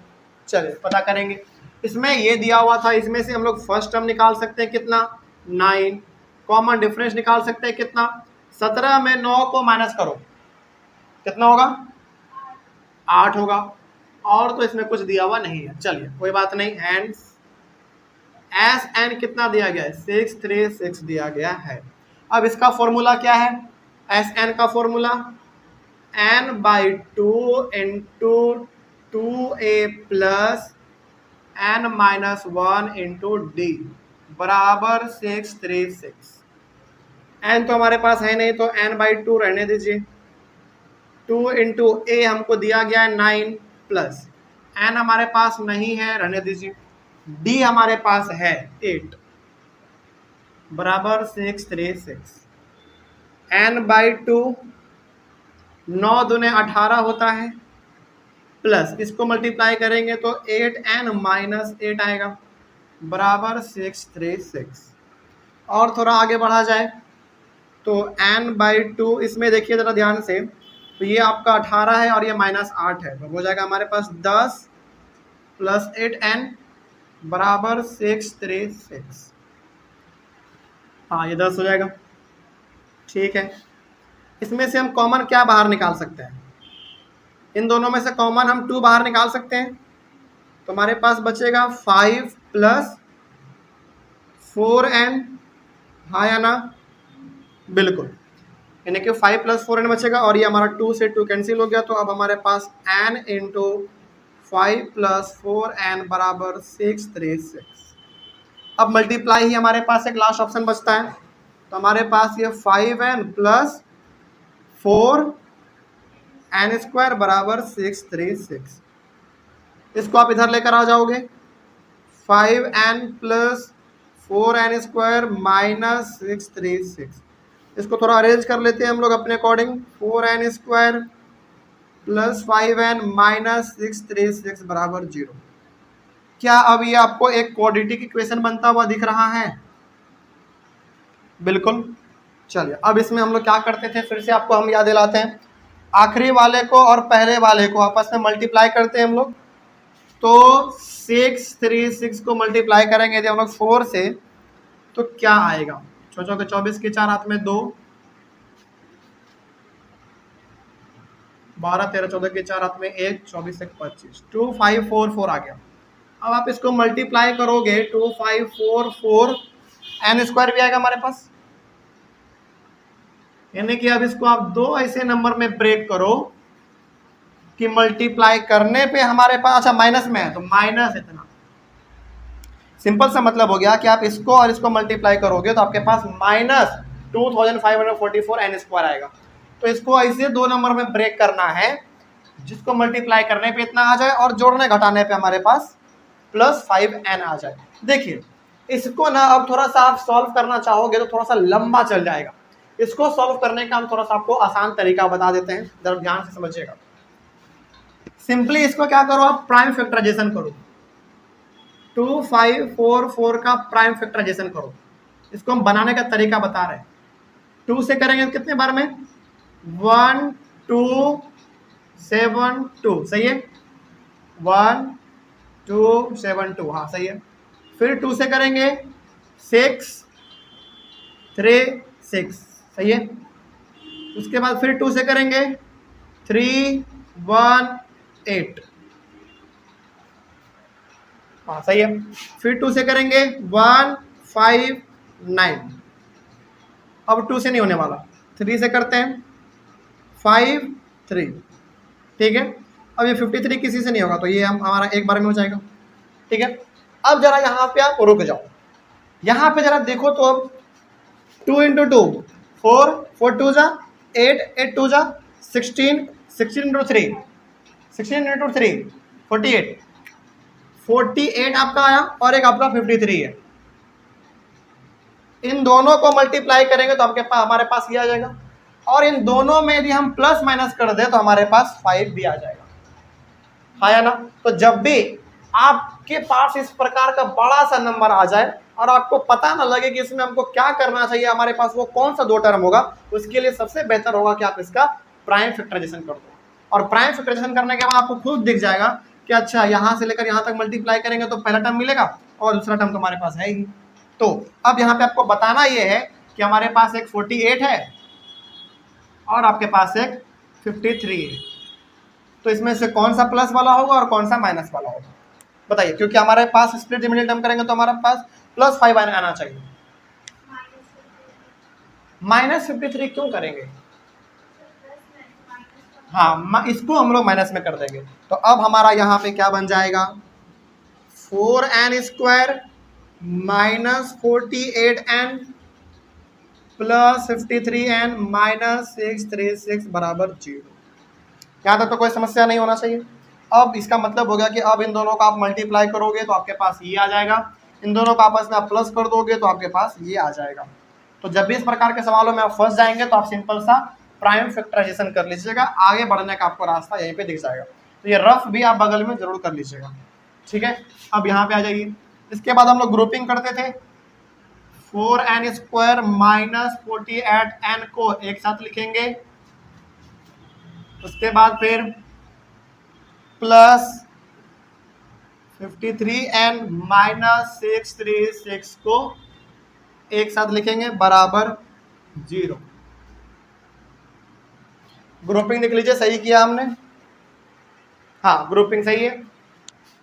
चलिए पता करेंगे। इसमें ये दिया हुआ था, इसमें से हम लोग फर्स्ट टर्म निकाल सकते हैं कितना, 9। कॉमन डिफरेंस निकाल सकते हैं कितना, 17 में 9 को माइनस करो कितना होगा, 8 होगा। और तो इसमें कुछ दिया हुआ नहीं है, चलिए कोई बात नहीं। एंड एस एन कितना दिया गया है, 636 दिया गया है। अब इसका फॉर्मूला क्या है, एस एन का formula n/2 into 2a plus n-1 into d बराबर 636। n तो हमारे पास है नहीं तो n/2 रहने दीजिए। 2 इंटू ए हमको दिया गया है 9 प्लस n हमारे पास नहीं है, रहने दीजिए। d हमारे पास है 8 बराबर 636। n/2 9 दूने 18 होता है, प्लस इसको मल्टीप्लाई करेंगे तो 8n-8 आएगा बराबर 636। और थोड़ा आगे बढ़ा जाए तो n/2 इसमें देखिए ज़रा ध्यान से, तो ये आपका 18 है और ये -8 है, तो हो जाएगा हमारे पास 10 प्लस 8n बराबर 636। हाँ ये 10 हो जाएगा, ठीक है। इसमें से हम कॉमन क्या बाहर निकाल सकते हैं, इन दोनों में से कॉमन हम 2 बाहर निकाल सकते हैं, तो हमारे पास बचेगा 5 प्लस 4n, हाँ या ना, बिल्कुल, यानी कि 5 प्लस 4n बचेगा और ये हमारा 2 से 2 कैंसिल हो गया। तो अब हमारे पास n इंटू 5 प्लस 4n बराबर 636। अब मल्टीप्लाई ही हमारे पास एक लास्ट ऑप्शन बचता है, तो हमारे पास ये 5n प्लस 4n² बराबर 636। इसको आप इधर लेकर आ जाओगे, 5n प्लस 4n² माइनस 636। इसको थोड़ा अरेंज कर लेते हैं हम लोग अपने according, 4n² plus 5n minus 636 बराबर 0। क्या अब ये आपको एक क्वाड्रेटिक इक्वेशन बनता हुआ दिख रहा है, बिल्कुल। चलिए अब इसमें हम लोग क्या करते थे, फिर से आपको हम याद दिलाते हैं। आखिरी वाले को और पहले वाले को आपस में मल्टीप्लाई करते हैं हम लोग, तो 636 को मल्टीप्लाई करेंगे यदि हम लोग 4 से, तो क्या आएगा, 6 के 24 के 4 हाथ में 2, 12 13 14 के 4 हाथ में 1, 24 1 25, 2544 आ गया। अब आप इसको मल्टीप्लाई करोगे 2544 n² भी आएगा हमारे पास, यानी कि अब इसको आप 2 ऐसे नंबर में ब्रेक करो कि मल्टीप्लाई करने पे हमारे पास, अच्छा माइनस में है तो माइनस इतना, सिंपल सा मतलब हो गया कि आप इसको और इसको मल्टीप्लाई करोगे तो आपके पास माइनस 2544 n² आएगा। तो इसको ऐसे 2 नंबर में ब्रेक करना है जिसको मल्टीप्लाई करने पे इतना आ जाए और जोड़ने घटाने पे हमारे पास प्लस 5n आ जाए। देखिए इसको ना अब थोड़ा सा आप सॉल्व करना चाहोगे तो थोड़ा सा लंबा चल जाएगा, इसको सॉल्व करने का हम थोड़ा सा आपको आसान तरीका बता देते हैं, जरा ध्यान से समझिएगा। सिंपली इसको क्या करो, आप प्राइम फैक्टराइजेशन करो, 2544 का प्राइम फैक्टराइजेशन करो। इसको हम बनाने का तरीका बता रहे हैं। 2 से करेंगे कितने बार में, 1 2 7 2, सही है, 1 2 7 2, हाँ सही है। फिर 2 से करेंगे 6 3 6, सही है। उसके बाद फिर 2 से करेंगे 3 1 8, हाँ सही है। फिर 2 से करेंगे 1 5 9, अब 2 से नहीं होने वाला, 3 से करते हैं 5 3, ठीक है। अब ये 53 किसी से नहीं होगा, तो ये हम हमारा एक बार में हो जाएगा। ठीक है, अब जरा यहाँ पे आप रुक जाओ, यहाँ पे जरा देखो तो अब 2 इंटू 2 4, 4 2 जा 8, 8 2 जा 16, 16 इंटू 3 16 इंटू 3 48, 48 आपका आया और एक आपका 53 है। इन दोनों को मल्टीप्लाई करेंगे तो आपके पास हमारे पास ये आ जाएगा, और इन दोनों में यदि हम प्लस माइनस कर दें तो हमारे पास 5 भी आ जाएगा, आया ना। तो जब भी आपके पास इस प्रकार का बड़ा सा नंबर आ जाए और आपको पता ना लगे कि इसमें हमको क्या करना चाहिए, हमारे पास वो कौन सा दो टर्म होगा, उसके लिए सबसे बेहतर होगा कि आप इसका प्राइम फैक्टराइजेशन कर दो। और प्राइम फैक्टराइजेशन करने के बाद आपको खुद दिख जाएगा कि अच्छा यहाँ से लेकर यहाँ तक मल्टीप्लाई करेंगे तो पहला टर्म मिलेगा और दूसरा टर्म तो हमारे पास है ही। तो अब यहाँ पे आपको बताना ये है कि हमारे पास एक 48 है और आपके पास एक 53 है, तो इसमें से कौन सा प्लस वाला होगा और कौन सा माइनस वाला होगा बताइए, क्योंकि हमारे पास स्प्लिट रिमेनियर टर्म करेंगे तो हमारे पास +5 आना चाहिए। -53 क्यों करेंगे? हाँ, इसको हम लोग माइनस में कर देंगे, तो अब हमारा यहाँ पे क्या बन जाएगा 4n square -48n plus 53n minus 636 बराबर 0। यहाँ तक तो कोई समस्या नहीं होना चाहिए। अब इसका मतलब हो गया कि अब इन दोनों का आप मल्टीप्लाई करोगे तो आपके पास ये आ जाएगा, इन दोनों का आपस में आप प्लस कर दोगे तो आपके पास ये आ जाएगा। तो जब भी इस प्रकार के सवालों में आप फंस जाएंगे तो आप सिंपल सा प्राइम फैक्टराइजेशन कर लीजिएगा, आगे बढ़ने का आपको रास्ता यहीं पे दिख जाएगा। तो ये रफ भी आप बगल में जरूर कर लीजिएगा, ठीक है। अब यहाँ पे आ जाइए, इसके बाद हम लोग ग्रुपिंग करते थे, 4n स्क्वायर माइनस 48n को एक साथ लिखेंगे, उसके बाद फिर प्लस 53n माइनस 636 को एक साथ लिखेंगे बराबर 0। ग्रुपिंग लिख लीजिए, सही किया हमने, हाँ ग्रुपिंग सही है।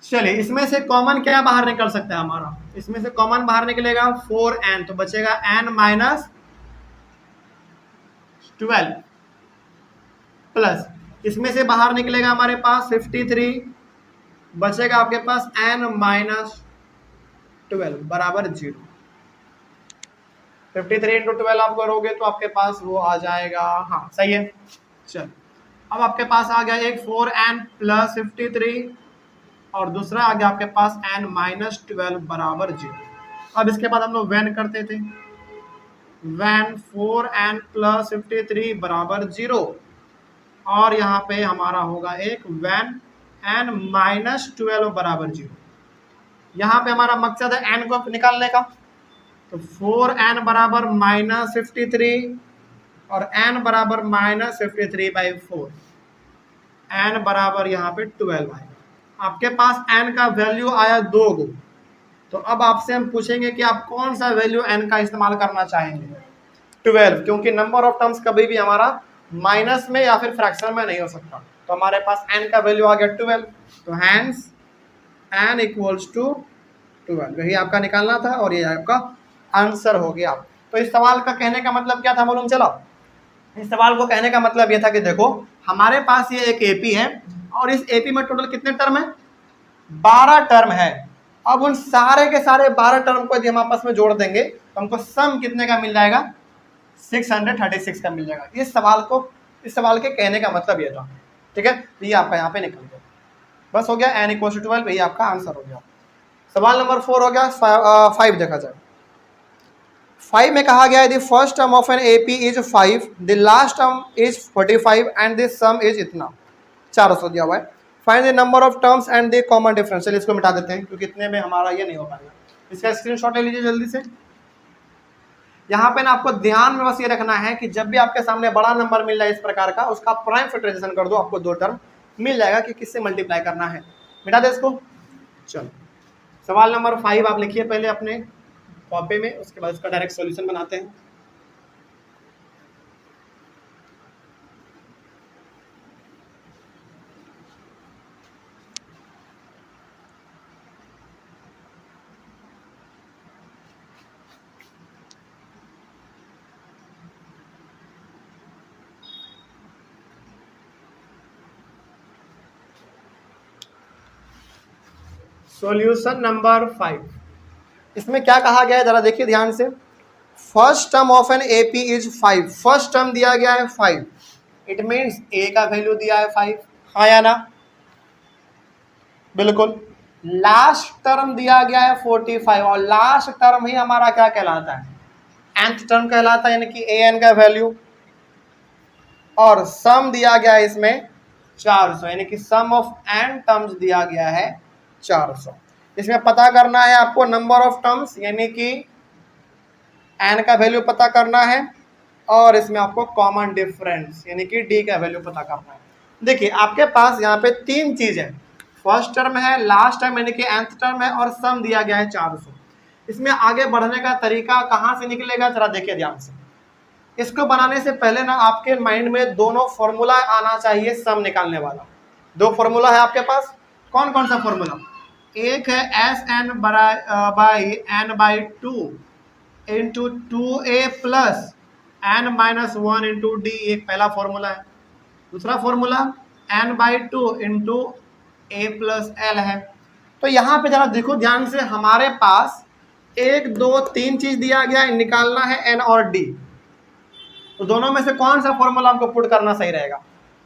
चलिए, इसमें से कॉमन क्या बाहर निकल सकता है हमारा, इसमें से कॉमन बाहर निकलेगा 4n, तो बचेगा n माइनस 12 प्लस इसमें से बाहर निकलेगा हमारे पास 53, बचेगा आपके पास n माइनस 12 बराबर 0। 53 इंटू 12 आप करोगे तो आपके पास वो आ जाएगा, हाँ सही है। चल, अब आपके पास आ गया एक 4n प्लस 53 और दूसरा आ गया आपके पास n माइनस 12 बराबर 0। अब इसके बाद हम लोग वैन करते थे, वैन 4n प्लस 53 बराबर 0, और यहाँ पे हमारा होगा एक वैन n माइनस 12 बराबर 0। यहाँ पे हमारा मकसद है n को निकालने का, तो 4n बराबर माइनस 53 और n बराबर माइनस 53/4, n बराबर यहाँ पे 12 आएगा। आपके पास n का वैल्यू आया 2 गो, तो अब आपसे हम पूछेंगे कि आप कौन सा वैल्यू n का इस्तेमाल करना चाहेंगे, 12, क्योंकि नंबर ऑफ टर्म्स कभी भी हमारा माइनस में या फिर फ्रैक्शन में नहीं हो सकता। तो हमारे पास n का वैल्यू आ गया 12, तो हैंस n इक्वल्स टू 12, यही आपका निकालना था और ये आपका आंसर हो गया। तो इस सवाल का कहने का मतलब क्या था मालूम चला? इस सवाल को कहने का मतलब ये था कि देखो हमारे पास ये एक एपी है और इस एपी में टोटल कितने टर्म है, 12 टर्म है। अब उन सारे के सारे 12 टर्म को यदि हम आपस में जोड़ देंगे तो हमको सम कितने का मिल जाएगा, 636 का मिल जाएगा। इस सवाल के कहने का मतलब ये था, ठीक है। तो ये आपका यहाँ पे निकल गया, बस हो गया, n इक्वल टू 12, यही आपका आंसर हो गया। सवाल नंबर 4 हो गया। 5 देखा जाए, 5 में कहा गया है the first term of an AP is 5, the last term is 45 and the some is इतना, 400 दिया हुआ है। Find the number of terms and the common difference. चलिए इसको मिटा देते हैं क्योंकि इतने में हमारा ये नहीं हो पाएगा। इसका स्क्रीनशॉट ले लीजिए जल्दी से। यहाँ पे ना आपको ध्यान में बस ये रखना है कि जब भी आपके सामने बड़ा नंबर मिल रहा है इस प्रकार का, उसका प्राइम फैक्टराइजेशन कर दो, आपको 2 टर्म मिल जाएगा कि किससे मल्टीप्लाई करना है। मिटा दे इसको। चलो, सवाल नंबर 5 आप लिखिए पहले अपने कॉपी में, उसके बाद इसका डायरेक्ट सॉल्यूशन बनाते हैं। Solution number 5। इसमें क्या कहा गया है जरा देखिए ध्यान से। First term of an AP is 5। First term दिया गया है 5, इट मीन्स ए का वैल्यू दिया है 5, हाँ या ना? बिल्कुल। लास्ट टर्म दिया गया है 45 और लास्ट टर्म ही हमारा क्या कहलाता है? nth टर्म कहलाता है, यानी कि ए एन का वैल्यू। और सम दिया गया है इसमें 400, यानी कि सम ऑफ n टर्म्स दिया गया है 400। इसमें पता करना है आपको नंबर ऑफ टर्म्स, यानी कि n का वैल्यू पता करना है, और इसमें आपको कॉमन डिफरेंस यानी कि d का वैल्यू पता करना है। देखिए आपके पास यहाँ पे 3 चीज है, फर्स्ट टर्म है, लास्ट टर्म यानी कि nth टर्म है, और सम दिया गया है 400। इसमें आगे बढ़ने का तरीका कहाँ से निकलेगा जरा देखिए ध्यान से। इसको बनाने से पहले ना आपके माइंड में दोनों फॉर्मूला आना चाहिए सम निकालने वाला। 2 फॉर्मूला है आपके पास। कौन कौन सा फॉर्मूला? एक है S n by n by 2 into 2a plus n minus 1 into d, एक पहला फॉर्मूला है। दूसरा formula n by 2 into a plus l है। तो यहाँ पे जरा देखो ध्यान से, हमारे पास 1 2 3 चीज दिया गया है, निकालना है n और d। तो दोनों में से कौन सा फॉर्मूला हमको पुट करना सही रहेगा?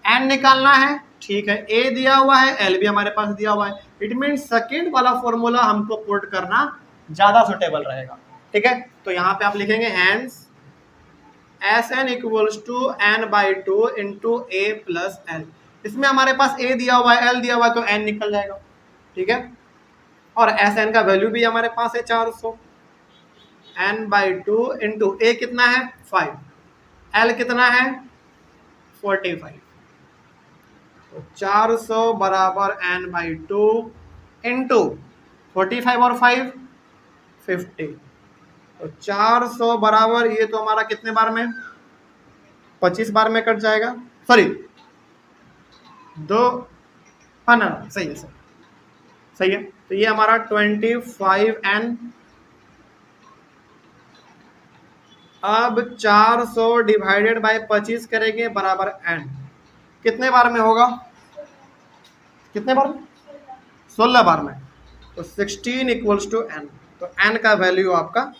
n निकालना है, ठीक है, a दिया हुआ है, l भी हमारे पास दिया हुआ है, इट मीन सेकेंड वाला फॉर्मूला हमको पुट करना ज्यादा सुटेबल रहेगा। ठीक है, तो यहाँ पे आप लिखेंगे hence S n equals to n by 2 into a plus l. इसमें हमारे पास a दिया हुआ है, l दिया हुआ है, तो n निकल जाएगा। ठीक है, और एस एन का वैल्यू भी हमारे पास है 400, n बाई 2 इंटू ए कितना है 5, एल कितना है 45। तो 400 बराबर n बाई 2 इंटू 45 और 5 50। तो 400 बराबर, ये तो हमारा कितने बार में? 25 बार में कट जाएगा, सॉरी 2, हाँ ना, सही है सर, सही है। तो ये हमारा 25n। अब 400 डिवाइडेड बाय 25 करेंगे बराबर n, कितने बार में होगा? कितने बार में? 16 बार में। तो 16 इक्वल्स टू n। तो n का वैल्यू आपका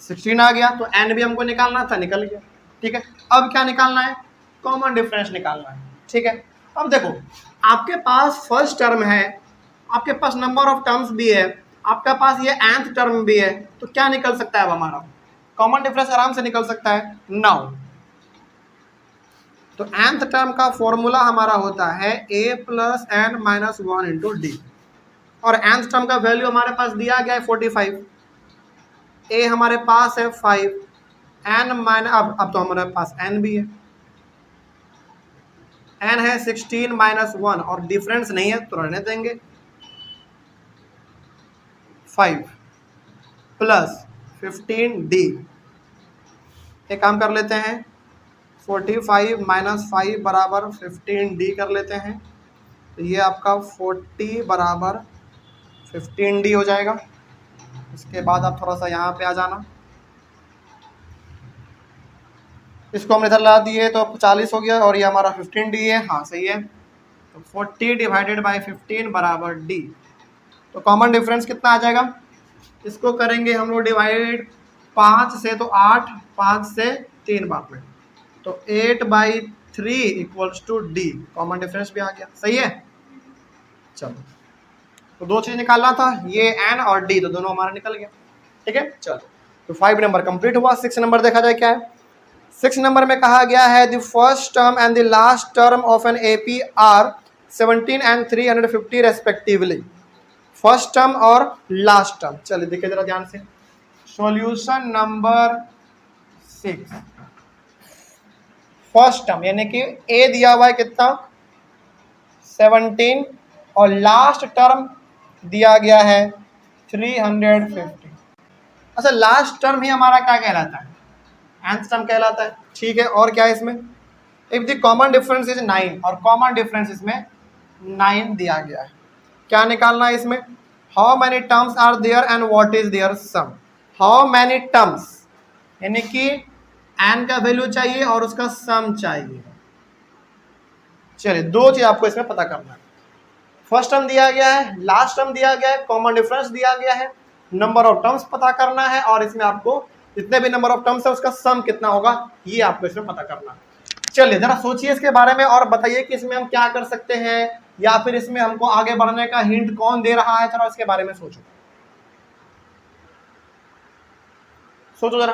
16 आ गया। तो n भी हमको निकालना था, निकल गया। ठीक है, अब क्या निकालना है? कॉमन डिफरेंस निकालना है। ठीक है, अब देखो आपके पास फर्स्ट टर्म है, आपके पास नंबर ऑफ टर्म्स भी है, आपके पास ये nth टर्म भी है, तो क्या निकल सकता है अब हमारा? कॉमन डिफरेंस आराम से निकल सकता है नाउ। तो nth टर्म का फॉर्मूला हमारा होता है a plus n minus 1 into d, और nth टर्म का वैल्यू हमारे पास दिया गया है 45, a हमारे पास है 5, n माइनस, अब तो हमारे पास n भी है, n है 16 माइनस 1, और डिफरेंस नहीं है तो रहने देंगे, 5 प्लस 15d। एक काम कर लेते हैं, 45 माइनस 5 बराबर 15d कर लेते हैं। तो ये आपका 40 बराबर 15d हो जाएगा। इसके बाद आप थोड़ा सा यहाँ पे आ जाना, इसको हम इधर ला दिए तो 40 हो गया, और ये हमारा 15d है, हाँ सही है। तो 40 डिवाइडेड बाय 15 बराबर d। तो कॉमन डिफरेंस कितना आ जाएगा? इसको करेंगे हम लोग डिवाइड 5 से, तो 8, 5 से 3 बार में, तो 8/3 equals to d. Common difference भी आ गया, सही है। चलो, तो 2 चीज निकालना था, ये n और d, तो दोनों हमारा निकल गया। ठीक है, चलो, तो 5 नंबर कंप्लीट हुआ। 6 नंबर देखा जाए क्या है। 6 नंबर में कहा गया है the first term and the last term of an AP are 17 and 350 respectively. First term और लास्ट टर्म, चलिए देखिए जरा ध्यान से। सॉल्यूशन नंबर 6, फर्स्ट टर्म यानी कि ए दिया हुआ है कितना 17, और लास्ट टर्म दिया गया है 350। अच्छा, लास्ट टर्म ही हमारा क्या कहलाता है? nth टर्म कहलाता है। ठीक है, और क्या है इसमें? If the common difference is 9, और कॉमन डिफरेंस इसमें 9 दिया गया है। क्या निकालना है इसमें? How many terms are there and what is their sum. How many terms यानी कि n का वैल्यू चाहिए और उसका सम चाहिए। चलिए, 2 चीज आपको इसमें पता करना है। फर्स्ट टर्म दिया गया है, लास्ट टर्म दिया गया है, कॉमन डिफरेंस दिया गया है, नंबर ऑफ टर्म्स पता करना है, और इसमें आपको जितने भी नंबर ऑफ टर्म्स है उसका सम कितना होगा ये आपको इसमें पता करना है। चलिए जरा सोचिए इसके बारे में और बताइए कि इसमें हम क्या कर सकते हैं, या फिर इसमें हमको आगे बढ़ने का हिंट कौन दे रहा है, जरा इसके बारे में सोचो, सोचो जरा।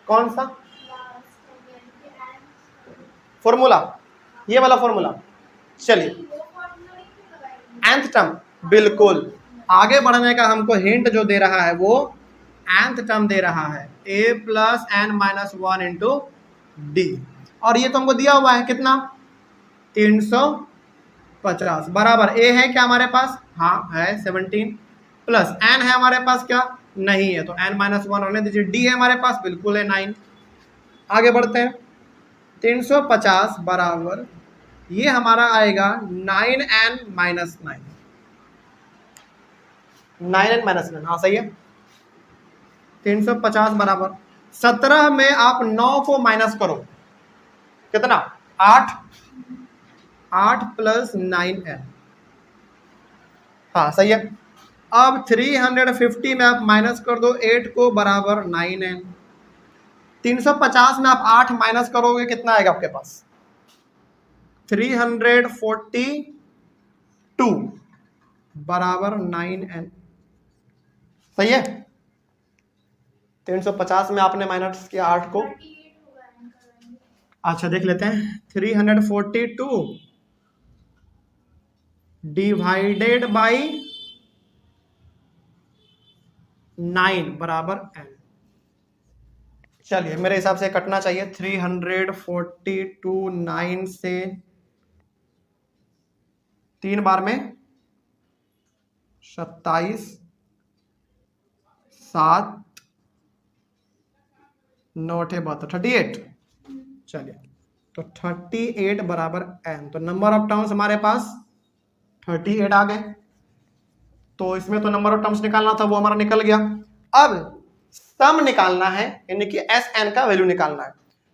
कौन सा फॉर्मूला? ये वाला फॉर्मूला। चलिए nth टर्म, बिल्कुल आगे बढ़ने का हमको हिंट जो दे रहा है वो nth टर्म दे रहा है, a plus n minus one into d, और ये तो हमको दिया हुआ है कितना 350 बराबर a है क्या हमारे पास, हाँ है 17, प्लस n है हमारे पास क्या, नहीं है तो n माइनस वन रहने दीजिए, d है हमारे पास बिल्कुल है 9। आगे बढ़ते हैं, 350 बराबर ये हमारा आएगा 9n माइनस 9, 9n माइनस 9, हाँ सही है। 350 बराबर 17 में आप 9 को माइनस करो, कितना 8, 8 प्लस 9n, हाँ सही है। अब 350 में आप माइनस कर दो 8 को बराबर 9n, 350 में आप 8 माइनस करोगे कितना आएगा आपके पास 342 बराबर 9n, सही है। 350 में आपने माइनस किया 8 को, अच्छा देख लेते हैं, 342 डिवाइडेड बाई 9 बराबर n। चलिए मेरे हिसाब से कटना चाहिए 342 9 से 3 बार में 27 7 9 72 38, चलिए तो 38 बराबर n, तो नंबर ऑफ टर्म्स हमारे पास 38 आ गए, तो इसमें तो नंबर ऑफ टर्म्स निकालना था वो हमारा निकल गया। अब सम निकालना है, यानी कि एस एन का वैल्यू निकालना है,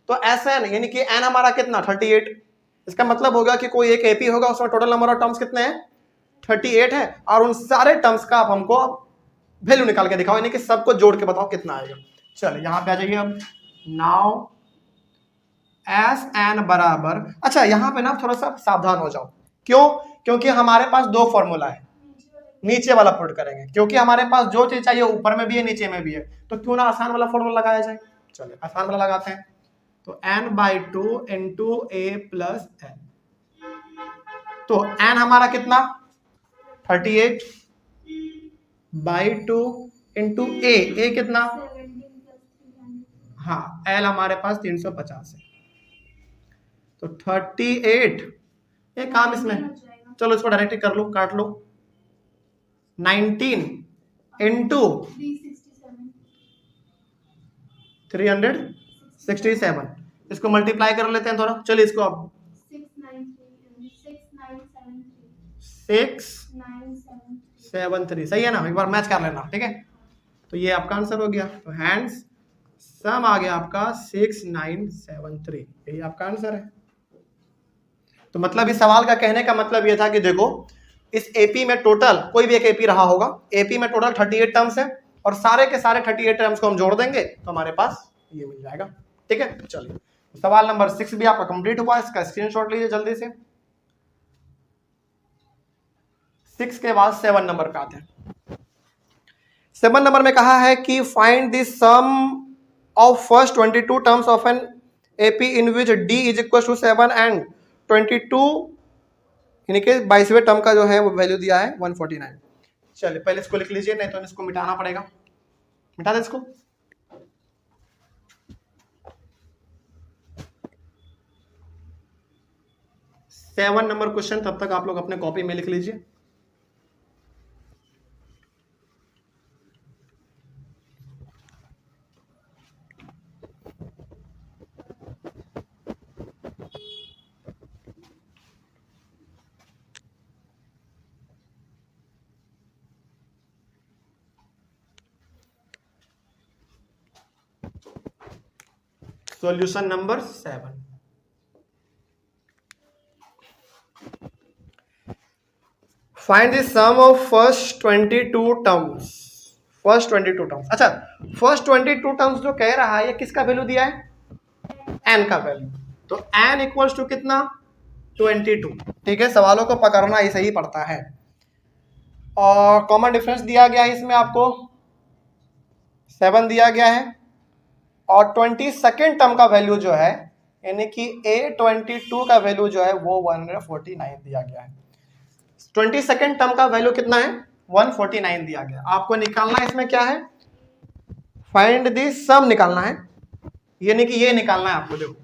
तो एस एन यानी कि एन हमारा कितना 38, इसका मतलब होगा कि कोई एक एपी होगा उसमें टोटल नंबर ऑफ टर्म्स कितने हैं 38 है, और उन सारे टर्म्स का आप हमको वैल्यू निकाल के दिखाओ, यानी कि सबको जोड़ के बताओ कितना आएगा। चलिए यहां पे आ जाइए अब, नाउ एस एन बराबर, अच्छा यहां पे ना थोड़ा सा सावधान हो जाओ, क्यों, क्योंकि हमारे पास दो फॉर्मूला है, नीचे वाला पुट करेंगे, क्योंकि हमारे पास जो चीज चाहिए ऊपर में भी है नीचे में भी है, तो क्यों ना आसान वाला फॉर्मूला लगाया जाए। चलिए आसान वाला लगाते हैं, तो n/2 into a plus N, तो n हमारा कितना 38 बाई 2 इंटू ए कितना, हाँ l हमारे पास 350 है, तो 38, ये काम इसमें, चलो इसको डायरेक्ट कर लो, काट लो, 19 इंटू 367, इसको मल्टीप्लाई कर लेते हैं थोड़ा, चलिए इसको अब 673 सही है ना, एक बार मैच कर लेना, ठीक है, तो ये आपका आंसर हो गया, तो हैंड्स सम आ गया आपका 6973, यही आपका आंसर है। तो मतलब इस सवाल का कहने का मतलब ये था कि देखो इस एपी में टोटल कोई भी एक एपी रहा होगा, एपी में टोटल 38 टर्म्स है, और सारे के सारे 38 टर्म्स को हम जोड़ देंगे तो हमारे पास ये मिल जाएगा, ठीक है। चलिए सवाल नंबर 6 भी आपका कंप्लीट हुआ, इसका स्क्रीनशॉट लीजिए जल्दी से। 6 के बाद 7 नंबर पे आते हैं। 7 नंबर में कहा है कि find the sum of first 22 terms of an AP in which d is equal to 7 and 22, यानी कि 22वें टर्म का जो है वो वैल्यू दिया है 149। चलिए पहले इसको लिख लीजिए, नहीं तो इसको मिटाना पड़ेगा, मिटा दे इसको। सेवन नंबर क्वेश्चन तब तक आप लोग अपने कॉपी में लिख लीजिए। Solution number 7, find the sum of first 22 terms. First 22 terms, अच्छा फर्स्ट 22 टर्म्स जो कह रहा है ये किसका वैल्यू दिया है? n का वैल्यू। तो n इक्वल्स टू कितना? 22। ठीक है, सवालों को पकड़ना ऐसे ही पड़ता है। और कॉमन डिफरेंस दिया गया है इसमें आपको 7 दिया गया है, और 22nd टर्म का वैल्यू जो है यानी कि A22 का वैल्यू जो है वो 149 दिया गया है। 22nd टर्म का वैल्यू कितना है? 149 दिया गया। आपको निकालना इसमें क्या है? फाइंड द सम निकालना है, यानी कि ये निकालना है आपको। देखो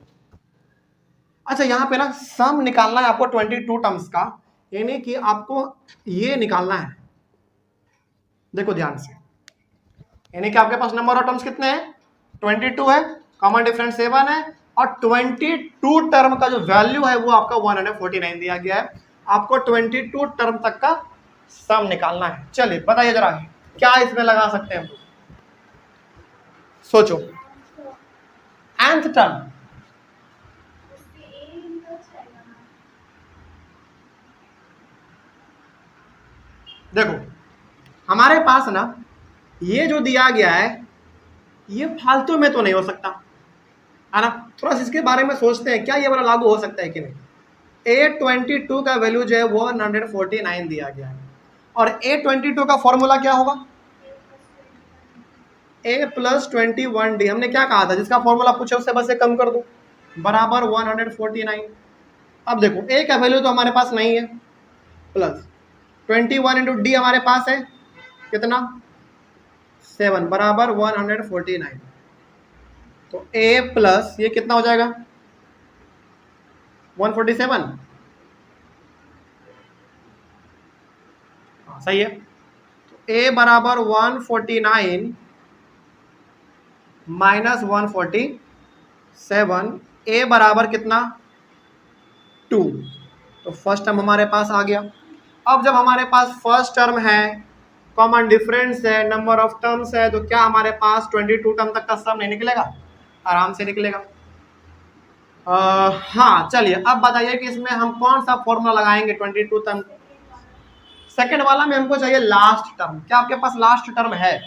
अच्छा यहाँ पे ना सम निकालना है आपको 22 टर्म्स का, यानी कि आपको ये निकालना है। देखो ध्यान से, यानी कि आपके पास नंबर ऑफ टर्म्स कितने हैं? 22 है, कॉमन डिफरेंस 7 है, और 22 टर्म का जो वैल्यू है वो आपका 149 दिया गया है। आपको 22 टर्म तक का सम निकालना है। चलिए बताइए जरा क्या इसमें लगा सकते हैं? सोचो। nth टर्म, देखो हमारे पास ना ये जो दिया गया है ये फालतू में तो नहीं हो सकता है ना। थोड़ा सा इसके बारे में सोचते हैं, क्या ये वाला लागू हो सकता है कि नहीं। A22 का वैल्यू जो है वो 149 दिया गया है, और A22 का फॉर्मूला क्या होगा? A+21D। हमने क्या कहा था? जिसका फॉर्मूला पूछे उससे बस से कम कर दो, बराबर 149। अब देखो A का वैल्यू तो हमारे पास नहीं है, प्लस 21 इंटू डी हमारे पास है कितना? 7 बराबर 149। तो A प्लस ये कितना हो जाएगा? 147। सही है। तो A बराबर 149 माइनस 147, A बराबर कितना? 2। तो फर्स्ट टर्म हमारे पास आ गया। अब जब हमारे पास फर्स्ट टर्म है, कॉमन डिफरेंस है, नंबर ऑफ टर्म्स है, तो क्या हमारे पास 22 टर्म तक का सम नहीं निकलेगा? आराम से निकलेगा। हाँ चलिए अब बताइए कि इसमें हम कौन सा फॉर्मूला लगाएंगे 22 टर्म? सेकंड वाला में हमको चाहिए लास्ट टर्म। क्या आपके पास लास्ट टर्म है?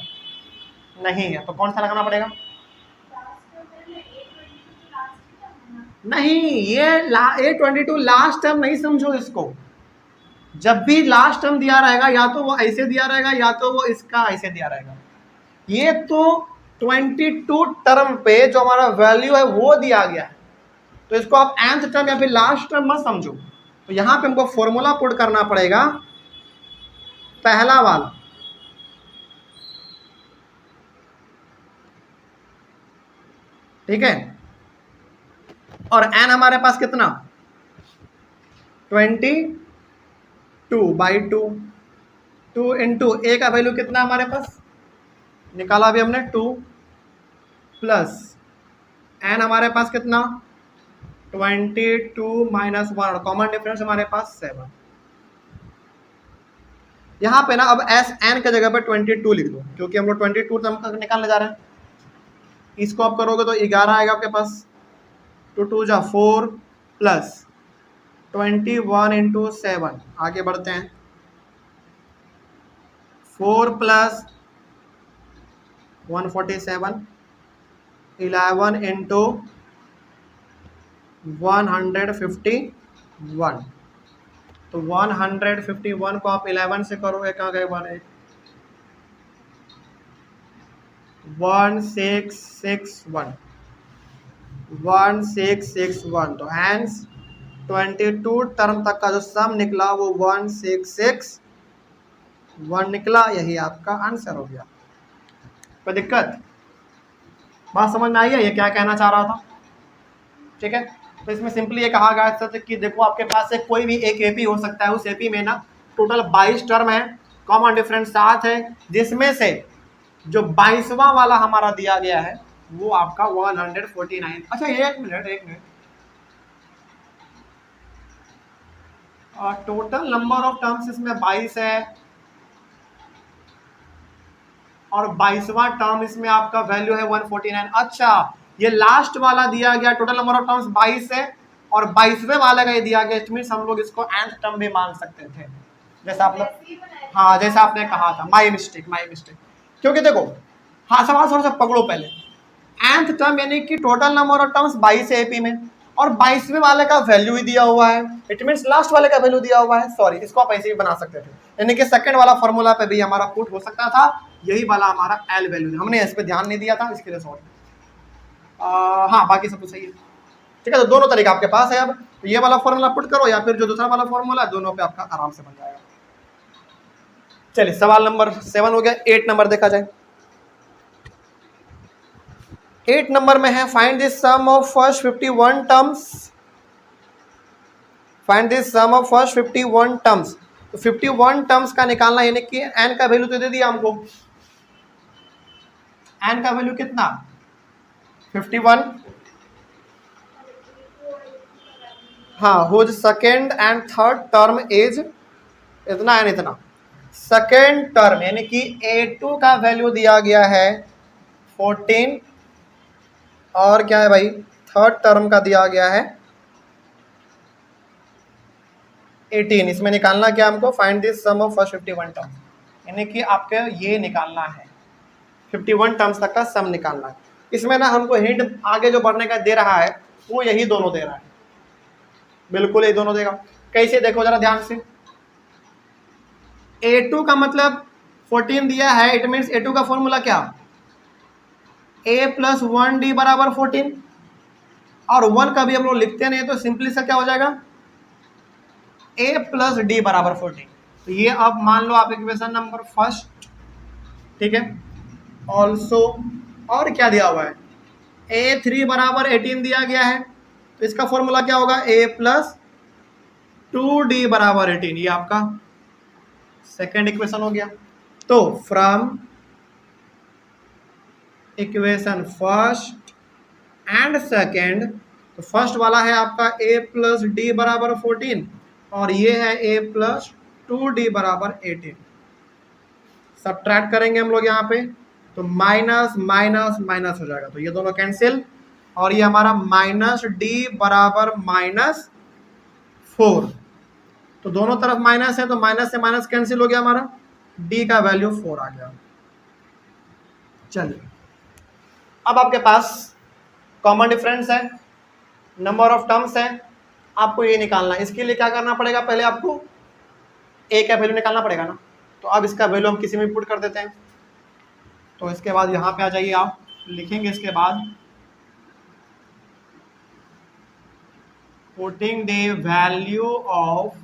नहीं है, तो कौन सा लगाना पड़ेगा? नहीं, ये A22 लास्ट टर्म नहीं समझो इसको। जब भी लास्ट टर्म दिया रहेगा या तो वो ऐसे दिया रहेगा या तो वो इसका ऐसे दिया रहेगा। ये तो 22 टर्म पे जो हमारा वैल्यू है वो दिया गया है, तो इसको आप nth टर्म या फिर लास्ट टर्म मत समझो। तो यहाँ पे हमको फॉर्मूला पुट करना पड़ेगा पहला वाला। ठीक है, और n हमारे पास कितना? 22/2। 2 इंटू A का वैल्यू कितना हमारे पास? निकाला भी हमने 2, प्लस n हमारे पास कितना? 22 माइनस 1, और कॉमन डिफरेंस हमारे पास 7। यहाँ पे ना अब Sn की जगह पर 22 लिख दो, क्योंकि हम लोग 22 टर्म निकालने जा रहे हैं। इसको आप करोगे तो 11 आएगा आपके पास, 2 2 जा 4 प्लस 21 इंटू 7। आगे बढ़ते हैं, 4 प्लस 147, 11 इंटू 151। तो 151 को आप 11 से करोगे, कहाँ गए 1661। तो हैंस 22 टर्म तक का जो सम निकला वो 1661 निकला। यही आपका आंसर हो गया। कोई दिक्कत? बात समझ में आई है ये क्या कहना चाह रहा था? ठीक है, तो इसमें सिंपली ये कहा गया था कि देखो आपके पास से कोई भी एक एपी हो सकता है, उस एपी में ना टोटल 22 टर्म है, कॉमन डिफरेंस 7 है, जिसमें से जो 22वां वाला हमारा दिया गया है वो आपका 149। अच्छा एक minute, total number of terms इसमें 22 है, और 22वां टर्म इसमें आपका वैल्यू है 149। अच्छा ये लास्ट वाला दिया गया, टोटल नंबर ऑफ टर्म्स 22 है और 22वें वाले का ये दिया गया, इट मींस हम लोग इसको nth टर्म भी मान सकते थे। जैसा आपने, हाँ जैसा आपने कहा था, माई मिस्टेक। क्योंकि देखो, हाँ सवाल थोड़ा सा पकड़ो पहले। nth टर्म यानी कि टोटल नंबर ऑफ टर्म्स 22 है एपी में, और 22वें वाले का वैल्यू ही दिया हुआ है, इट मींस लास्ट वाले का वैल्यू दिया हुआ है। सॉरी, इसको आप ऐसे भी बना सकते थे, यानी कि सेकंड वाला फॉर्मूला पे भी हमारा पुट हो सकता था, यही वाला हमारा एल वैल्यू, हमने इस पे ध्यान नहीं दिया था, इसके लिए सॉरी। हाँ बाकी सब कुछ सही है, ठीक है। तो दोनों तरीका आपके पास है। अब तो ये वाला फॉर्मूला पुट करो या फिर जो दूसरा वाला फॉर्मूला है, दोनों पे आपका आराम से बन जाएगा। चलिए सवाल नंबर 7 हो गया। 8 नंबर देखा जाए। 8 नंबर में है find this sum of first 51 terms. Find this sum of first 51 terms. तो 51 टर्म्स का निकालना, यानी कि एन का वैल्यू तो दे दिया हमको, एन का वैल्यू कितना 51, हाँ whose second and third term is इतना एन इतना। सेकेंड टर्म यानी कि A2 का वैल्यू दिया गया है 14, और क्या है भाई, थर्ड टर्म का दिया गया है 18। इसमें निकालना क्या हमको, find this sum of first 51 term, यानी कि आपके ये निकालना है 51 टर्म्स तक का सम निकालना है। इसमें ना हमको हिंट आगे जो बढ़ने का दे रहा है वो यही दोनों दे रहा है, बिल्कुल ये दोनों देगा। कैसे देखो जरा ध्यान से, A2 का मतलब 14 दिया है, इट मीन्स A2 का फॉर्मूला क्या, A प्लस 1D बराबर 14, और 1 का भी हम लोग लिखते नहीं तो सिंपली सा क्या हो जाएगा, A प्लस डी बराबर 14। तो ये अब मान लो आप इक्वेशन नंबर फर्स्ट, ठीक है। ऑल्सो, और क्या दिया हुआ है, A3 बराबर 18 दिया गया है, तो इसका फॉर्मूला क्या होगा, A प्लस 2D बराबर 18, ये आपका सेकेंड इक्वेशन हो गया। तो from equation first and second, तो फर्स्ट वाला है आपका A प्लस डी बराबर 14, और ये है A प्लस 2D बराबर 18। सब्ट्रैक्ट करेंगे हम लोग यहाँ पे, तो माइनस माइनस माइनस हो जाएगा, तो ये दोनों कैंसिल, और ये हमारा माइनस डी बराबर -4, तो दोनों तरफ माइनस है, तो माइनस से माइनस कैंसिल हो गया, हमारा डी का वैल्यू 4 आ गया। चलिए अब आपके पास कॉमन डिफरेंस है, नंबर ऑफ टर्म्स है, आपको ये निकालना है। इसके लिए क्या करना पड़ेगा, पहले आपको ए का वैल्यू निकालना पड़ेगा ना, तो अब इसका वैल्यू हम किसी में पुट कर देते हैं। तो इसके बाद यहाँ पे आ जाइए, आप लिखेंगे इसके बाद putting the value of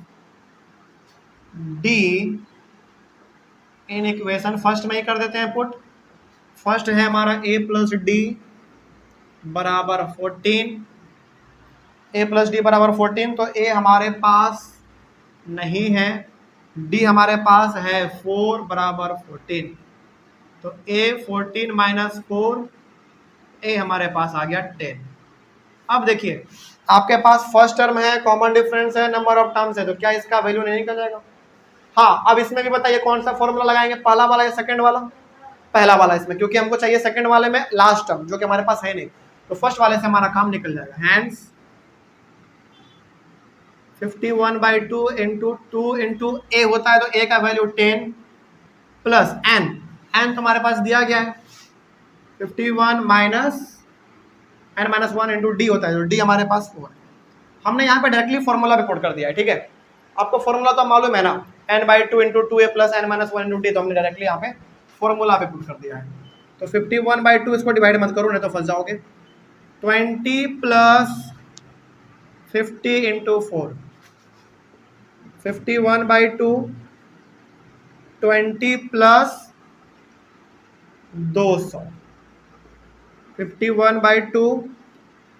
D in equation first में ही कर देते हैं पुट। फर्स्ट है हमारा A प्लस डी बराबर 14, A प्लस डी बराबर 14, तो A हमारे पास नहीं है, D हमारे पास है 4 बराबर 14, तो A 14 माइनस 4, A हमारे पास आ गया 10। अब देखिए आपके पास फर्स्ट टर्म है, कॉमन डिफरेंस है, नंबर ऑफ टर्म्स है, तो क्या इसका वैल्यू नहीं निकल जाएगा। हाँ अब इसमें भी बताइए कौन सा फॉर्मूला लगाएंगे, पहला वाला या सेकंड वाला, पहला वाला इसमें, क्योंकि हमको चाहिए सेकंड वाले में लास्ट टर्म जो कि हमारे पास है नहीं, तो फर्स्ट वाले से हमारा काम निकल जाएगा। हैंड्स 51/2 इंटू 2 इंटू ए होता है, तो ए का वैल्यू 10 प्लस एन, एन तुम्हारे पास दिया गया है 51 minus n minus 1 into d होता है, तो डी हमारे पास 4 है। हमने यहाँ पे डायरेक्टली फॉर्मूला पे पुट कर दिया है, ठीक है। आपको फॉर्मूला तो मालूम है ना, n/2 into 2a plus n minus 1 into D, तो हमने डायरेक्टली यहाँ पे फॉर्मूला पे पुट कर दिया है। तो 51/2 इसको डिवाइड मत करो नहीं तो फंस जाओगे, 20 प्लस 50 इंटू 4, 51/2 20 प्लस 200, 51/2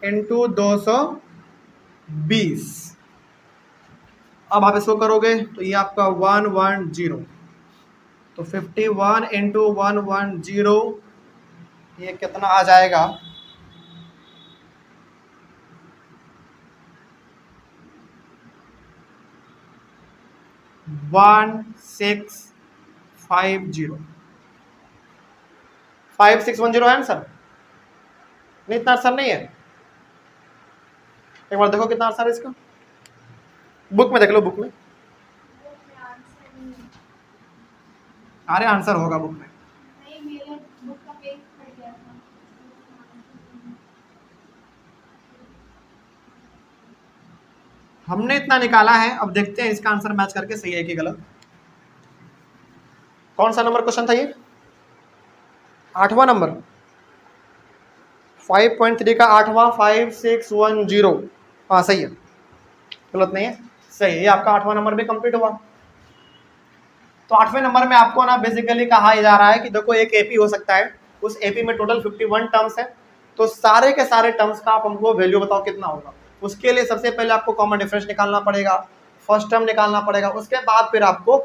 इंटू 220। अब आप इसको करोगे तो ये आपका 110, तो 51 इंटू 110 ये कितना आ जाएगा, 1650, 5610 है आंसर। नहीं इतना आंसर नहीं है, एक बार देखो कितना आंसर है इसका, बुक में देख लो, बुक में अरे आंसर होगा बुक में। नहीं, मेरे बुक का पेज फट गया था। हमने इतना निकाला है, अब देखते हैं इसका आंसर मैच करके सही है कि गलत। कौन सा नंबर क्वेश्चन था ये? 8वां नंबर, 5.3 का 8वां, 5610। हाँ सही है, गलत नहीं है, सही है। ये आपका 8वां नंबर भी कंप्लीट हुआ। तो 8वें नंबर में आपको ना बेसिकली कहा जा रहा है कि देखो एक एपी हो सकता है, उस एपी में टोटल 51 टर्म्स है, तो सारे के सारे टर्म्स का आप हमको वैल्यू बताओ कितना होगा। उसके लिए सबसे पहले आपको कॉमन डिफरेंस निकालना पड़ेगा, फर्स्ट टर्म निकालना पड़ेगा, उसके बाद फिर आपको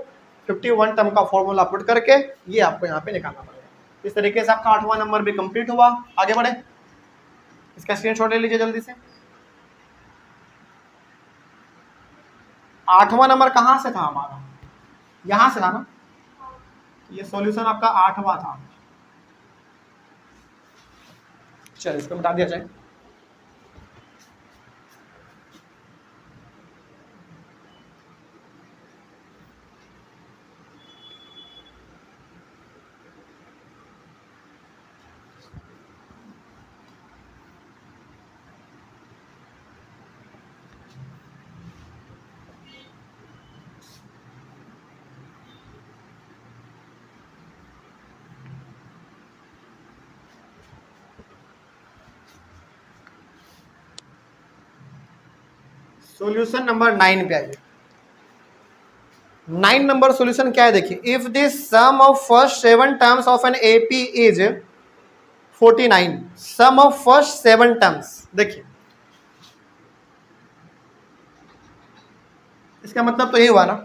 51 टर्म का फॉर्मूला पुट करके ये आपको यहाँ पे निकालना पड़ेगा। इस तरीके से आपका 8वां नंबर भी कंप्लीट हुआ। आगे बढ़े, इसका स्क्रीनशॉट ले लीजिए जल्दी से। 8वां नंबर कहाँ से था हमारा? यहां से था ना, ये सॉल्यूशन आपका 8वां था। चलो इसको बता दिया जाए। सॉल्यूशन नंबर 9 पे आइए। 9 नंबर सॉल्यूशन क्या है देखिए, if this sum of first 7 terms of an AP is 49, sum of first 7 terms, देखिए इसका मतलब तो यही हुआ ना,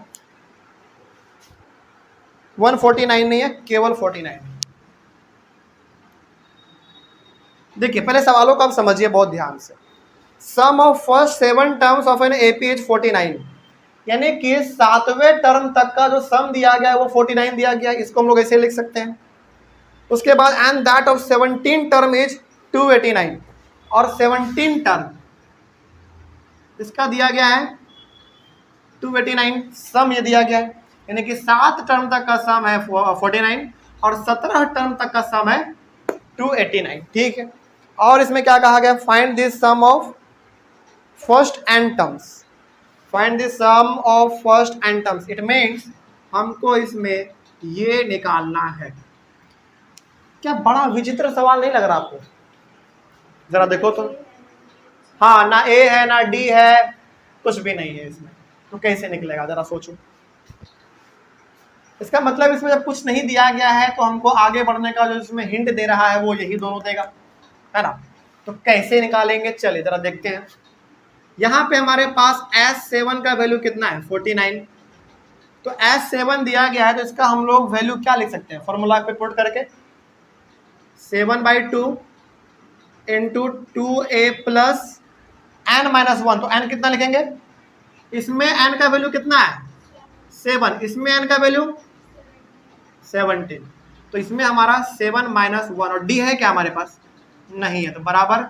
149 नहीं है, केवल 49। देखिए पहले सवालों को आप समझिए बहुत ध्यान से। Sum of first 7 terms of an AP is 49, यानी कि 7वें टर्म तक का जो सम दिया गया है वो 49 दिया गया है, इसको हम लोग ऐसे लिख सकते हैं। उसके बाद and that of 17 term is 289, और 17 टर्म इसका दिया गया है 289, सम ये दिया गया है, यानी कि 7 टर्म तक का सम है 49 और 17 टर्म तक का सम है 289, ठीक है। और इसमें क्या कहा गया, find this sum of first n terms, find this sum of first n terms, it means हमको इसमें ये निकालना है। क्या बड़ा विचित्र सवाल नहीं लग रहा आपको? जरा देखो तो, हाँ ना ए है ना डी है, कुछ भी नहीं है इसमें, तो कैसे निकलेगा जरा सोचो। इसका मतलब इसमें जब कुछ नहीं दिया गया है तो हमको आगे बढ़ने का जो इसमें हिंट दे रहा है वो यही दोनों देगा, है ना। तो कैसे निकालेंगे, चलिए जरा देखते हैं। यहाँ पे हमारे पास S7 का वैल्यू कितना है, 49। तो S7 दिया गया है तो इसका हम लोग वैल्यू क्या लिख सकते हैं, फॉर्मूला पे पुट करके 7/2 इंटू 2a प्लस n-1। तो n कितना लिखेंगे, इसमें n का वैल्यू कितना है 7, इसमें n का वैल्यू 17, तो इसमें हमारा 7 - 1, और d है क्या हमारे पास, नहीं है, तो बराबर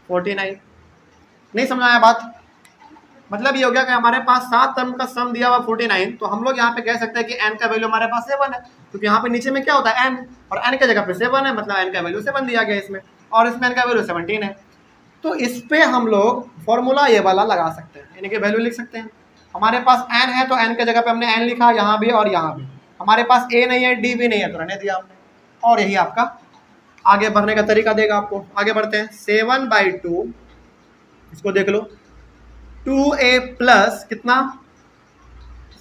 49। नहीं समझ आया बात? मतलब ये हो गया कि हमारे पास 7 टर्म का सम दिया हुआ 49, तो हम लोग यहाँ पे कह सकते हैं कि n का वैल्यू हमारे पास 7 है, क्योंकि यहाँ पे नीचे में क्या होता है n, और n की जगह पे 7 है, मतलब n का वैल्यू 7 दिया गया इसमें, और इसमें n का वैल्यू 17 है। तो इस पे हम लोग फॉर्मूला ये वाला लगा सकते हैं, यानी कि वैल्यू लिख सकते हैं। हमारे पास n है तो n की जगह पे हमने n लिखा, यहाँ भी और यहाँ भी। हमारे पास a नहीं है, d भी नहीं है, तो रहने दिया हमने, और यही आपका आगे बढ़ने का तरीका देगा आपको। आगे बढ़ते हैं, 7/2, इसको देख लो, 2a प्लस कितना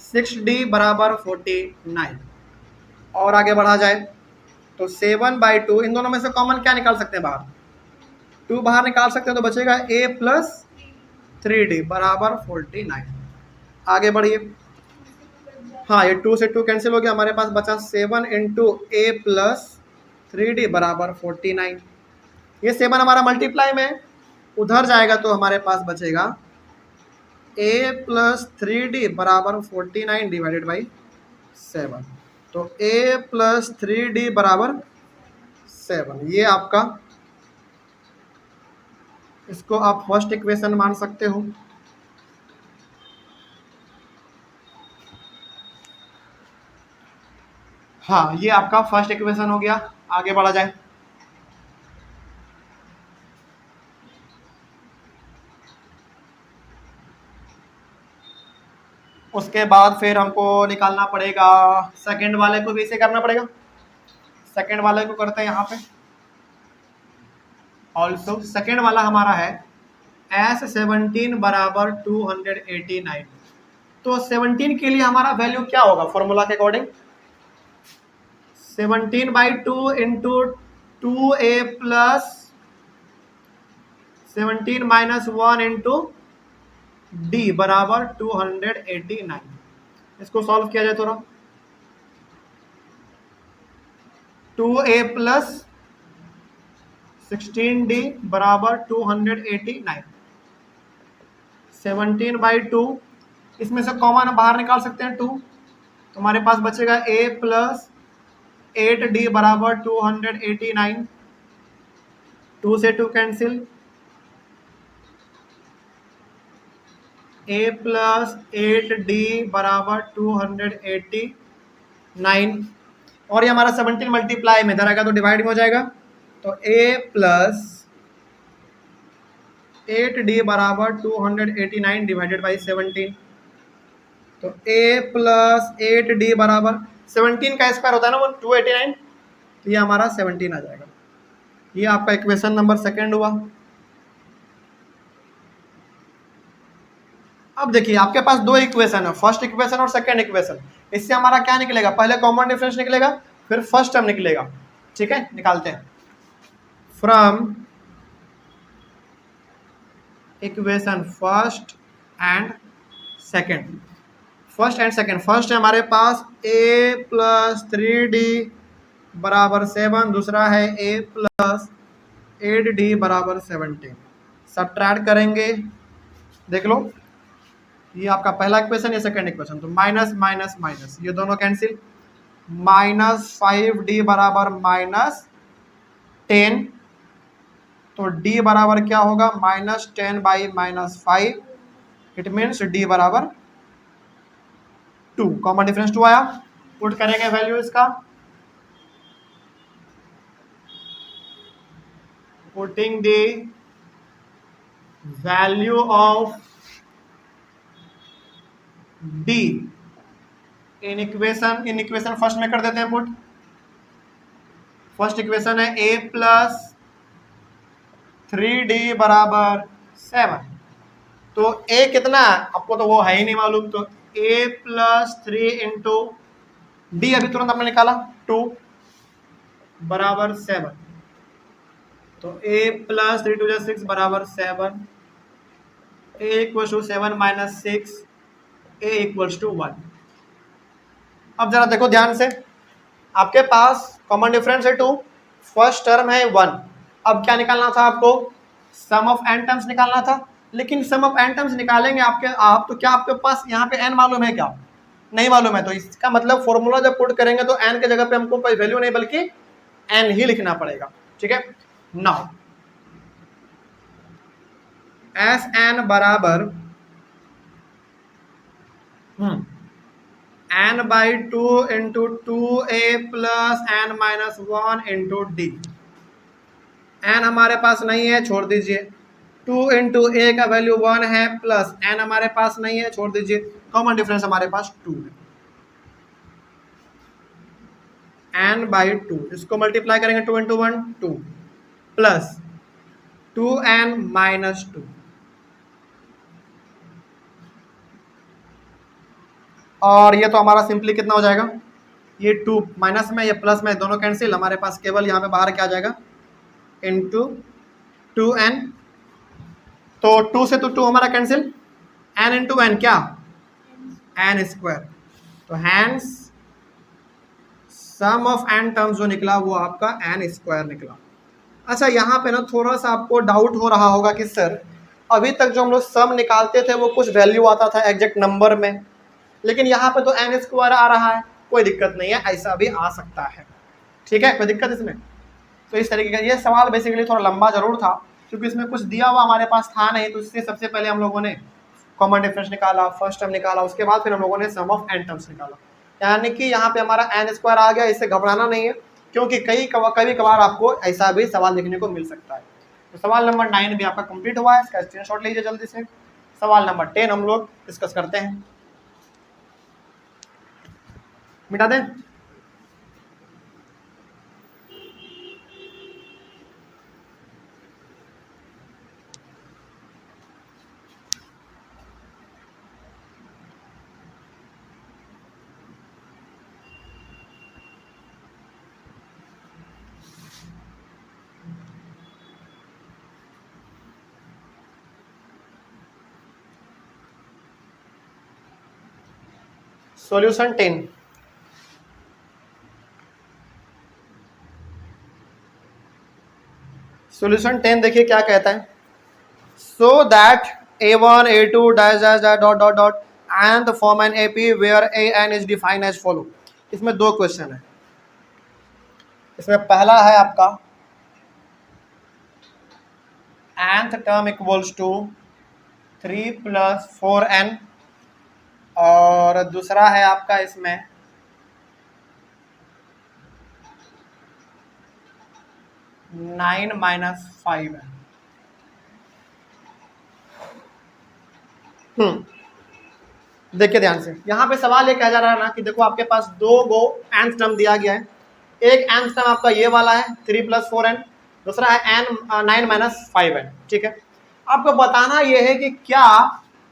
6d बराबर 49। और आगे बढ़ा जाए तो 7/2, इन दोनों में से कॉमन क्या निकाल सकते हैं बाहर, 2 बाहर निकाल सकते हैं, तो बचेगा a प्लस 3d बराबर 49। आगे बढ़िए, हाँ ये 2 से 2 कैंसिल हो गया, हमारे पास बचा 7 इंटू a प्लस 3d बराबर 49। ये 7 हमारा मल्टीप्लाई में उधर जाएगा तो हमारे पास बचेगा a प्लस 3d बराबर 49 डिवाइडेड बाई 7। तो a प्लस 3d बराबर 7, ये आपका, इसको आप फर्स्ट इक्वेशन मान सकते हो। हाँ, ये आपका फर्स्ट इक्वेशन हो गया। आगे बढ़ा जाए। उसके बाद फिर हमको निकालना पड़ेगा, सेकंड वाले को भी इसे करना पड़ेगा। सेकंड वाले को करते हैं यहाँ पे। ऑल्सो सेकंड वाला हमारा है S17 बराबर 289। तो 17 के लिए हमारा वैल्यू क्या होगा फॉर्मूला के according? 17/2 into 2a plus 17 minus 1 into d बराबर 289। इसको सॉल्व किया जाए थोड़ा। 2a प्लस 16d बराबर 289। 17/2, इसमें से कॉमन बाहर निकाल सकते हैं 2, तो हमारे पास बचेगा a प्लस 8d बराबर 289। 2 से 2 कैंसिल, a प्लस 8d बराबर 289। और ये हमारा 17 मल्टीप्लाई में इधर आएगा तो डिवाइड में हो जाएगा। तो a प्लस 8d बराबर 289 डिवाइडेड बाई 17। तो a प्लस 8d बराबर 17 का स्क्वायर होता है ना 289, तो ये हमारा 17 आ जाएगा। ये आपका इक्वेशन नंबर सेकंड हुआ। अब देखिए आपके पास दो इक्वेशन है, फर्स्ट इक्वेशन और सेकंड इक्वेशन। इससे हमारा क्या निकलेगा? पहले कॉमन डिफरेंस निकलेगा, फिर फर्स्ट टर्म निकलेगा। ठीक है, निकालते हैं। From equation first and second. First and second, first है हमारे पास a प्लस 3d बराबर 7, दूसरा है a प्लस 8d बराबर 17। सब्ट्रैक्ट करेंगे, देख लो, ये आपका पहला इक्वेशन, ये सेकंड इक्वेशन। तो माइनस माइनस माइनस, ये दोनों कैंसिल। माइनस 5d बराबर माइनस 10, तो d बराबर क्या होगा? Minus 10 by minus 5। It means d बराबर 2। कॉमन डिफरेंस 2 आया। पुट करेंगे वैल्यू इसका, putting the value of d in equation first में कर देते हैं पुट। फर्स्ट इक्वेशन है a प्लस 3d बराबर 7। तो a कितना है आपको तो वो है ही नहीं मालूम, तो a प्लस 3 इंटू डी अभी तुरंत हमने निकाला 2 बराबर 7। तो a प्लस 3 2 6 बराबर 7। a equals to 7 minus 6, a equals to 1। अब जरा देखो ध्यान से, आपके पास कॉमन डिफरेंस है 2, फर्स्ट टर्म है 1। अब क्या निकालना था आपको? सम ऑफ n टर्म्स निकालना था। लेकिन सम ऑफ n टर्म्स निकालेंगे आप तो क्या आपके पास यहाँ पे n मालूम है क्या? नहीं मालूम है। तो इसका मतलब फॉर्मूला जब पुट करेंगे तो n के जगह पे हमको कोई वैल्यू नहीं बल्कि n ही लिखना पड़ेगा। ठीक है, नाउ Sn बराबर n by 2 into 2a plus n minus 1 into D. n हमारे पास नहीं है, छोड़ दीजिए। 2 इंटू ए का वैल्यू 1 है, प्लस n हमारे पास नहीं है, छोड़ दीजिए। कॉमन डिफरेंस हमारे पास 2 है। n बाई 2, इसको मल्टीप्लाई करेंगे 2 इंटू 1 2 प्लस 2n माइनस 2। और ये तो हमारा सिंपली कितना हो जाएगा? ये 2 माइनस में, ये प्लस में, दोनों कैंसिल। हमारे पास केवल यहाँ पे बाहर क्या आ जाएगा? Into 2n। तो 2 से तो 2 हमारा कैंसिल, n इंटू n क्या? n square. तो hence sum of n terms जो निकला वो आपका n स्क्वायर निकला। अच्छा, यहाँ पे ना थोड़ा सा आपको डाउट हो रहा होगा कि सर अभी तक जो हम लोग सम निकालते थे वो कुछ वैल्यू आता था एग्जैक्ट नंबर में, लेकिन यहाँ पे तो n स्क्वायर आ रहा है। कोई दिक्कत नहीं है, ऐसा भी आ सकता है। ठीक है, कोई दिक्कत इसमें? तो इस तरीके का ये सवाल बेसिकली थोड़ा लंबा जरूर था, क्योंकि इसमें कुछ दिया हुआ हमारे पास था नहीं। तो इससे सबसे पहले हम लोगों ने कॉमन डिफरेंस निकाला, फर्स्ट टर्म निकाला, उसके बाद फिर हम लोगों ने सम ऑफ n टर्म्स निकाला। यानी कि यहाँ पे हमारा n स्क्वायर आ गया। इससे घबराना नहीं है, क्योंकि कभी कभार आपको ऐसा भी सवाल देखने को मिल सकता है। तो सवाल नंबर 9 भी आपका कंप्लीट हुआ है, इसका स्क्रीनशॉट लीजिए जल्दी से। सवाल नंबर 10 हम लोग डिस्कस करते हैं। मिटा दें। सॉल्यूशन 10। सॉल्यूशन 10 देखिए क्या कहता है। So that a1 a2 dash dash dash dot dot dot and form an AP where an is defined as follow। इसमें दो क्वेश्चन है। इसमें पहला है आपका nth term equals to 3 + 4n, और दूसरा है आपका इसमें -5n। देखिए ध्यान से, यहाँ पे सवाल ये कहा जा रहा है ना कि देखो आपके पास दो गो nth टर्म दिया गया है। एक nth टर्म आपका ये वाला है 3 + 4n, दूसरा है 9 - 5n। ठीक है, आपको बताना ये है कि क्या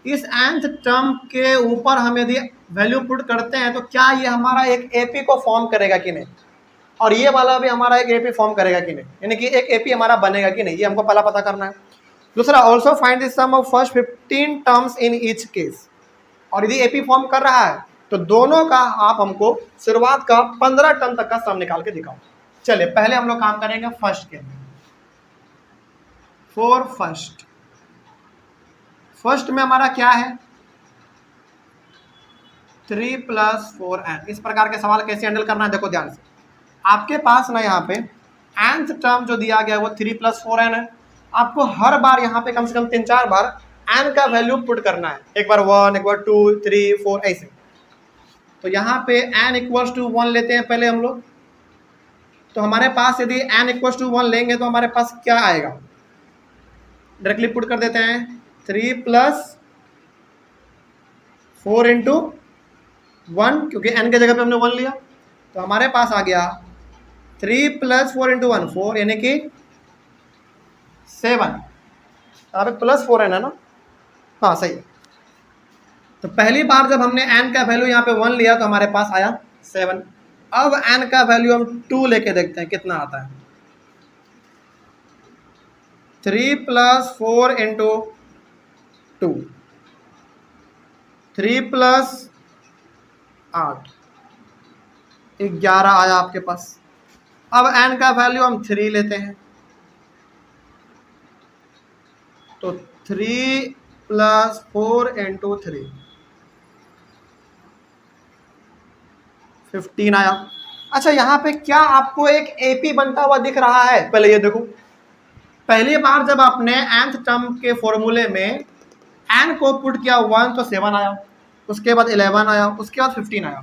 इस nth टर्म के ऊपर हम यदि वैल्यू पुट करते हैं तो क्या ये हमारा एक एपी को फॉर्म करेगा कि नहीं, और ये वाला भी हमारा एक एपी फॉर्म करेगा कि नहीं, यानी कि एक एपी हमारा बनेगा कि नहीं, ये हमको पहला पता करना है। दूसरा, also find the sum of first 15 terms in each case. और यदि एपी फॉर्म कर रहा है तो दोनों का आप हमको शुरुआत का 15 टर्म तक का सम निकाल के दिखाओ। चलिए पहले हम लोग काम करेंगे फर्स्ट के। फॉर फर्स्ट में हमारा क्या है 3 + 4n। इस प्रकार के सवाल कैसे हैंडल करना है, देखो ध्यान से। आपके पास ना यहाँ पे nth टर्म जो दिया गया है वो 3 + 4n है। आपको हर बार यहाँ पे कम से कम 3-4 बार n का वैल्यू पुट करना है, एक बार 1, एक बार 2, 3, 4 ऐसे। तो यहाँ पे n = 1 लेते हैं पहले हम लोग। तो हमारे पास यदि n = 1 लेंगे तो हमारे पास क्या आएगा, डायरेक्टली पुट कर देते हैं 3 + 4 × 1, क्योंकि n के जगह पे हमने 1 लिया। तो हमारे पास आ गया 3 + 4 × 1 4, यानी कि 7। यहाँ पे +4n है ना, हाँ सही है। तो पहली बार जब हमने n का वैल्यू यहाँ पे 1 लिया तो हमारे पास आया 7। अब n का वैल्यू हम 2 लेके देखते हैं कितना आता है। 3 + 4 × 2, 3 + 8, 11 आया आपके पास। अब n का वैल्यू हम 3 लेते हैं, तो 3 + 4 × 3, 15 आया। अच्छा, यहाँ पे क्या आपको एक एपी बनता हुआ दिख रहा है? पहले ये देखो, पहली बार जब आपने nth टर्म के फॉर्मूले में n को पुट किया 1 तो 7 आया, उसके बाद 11 आया, उसके बाद 15 आया।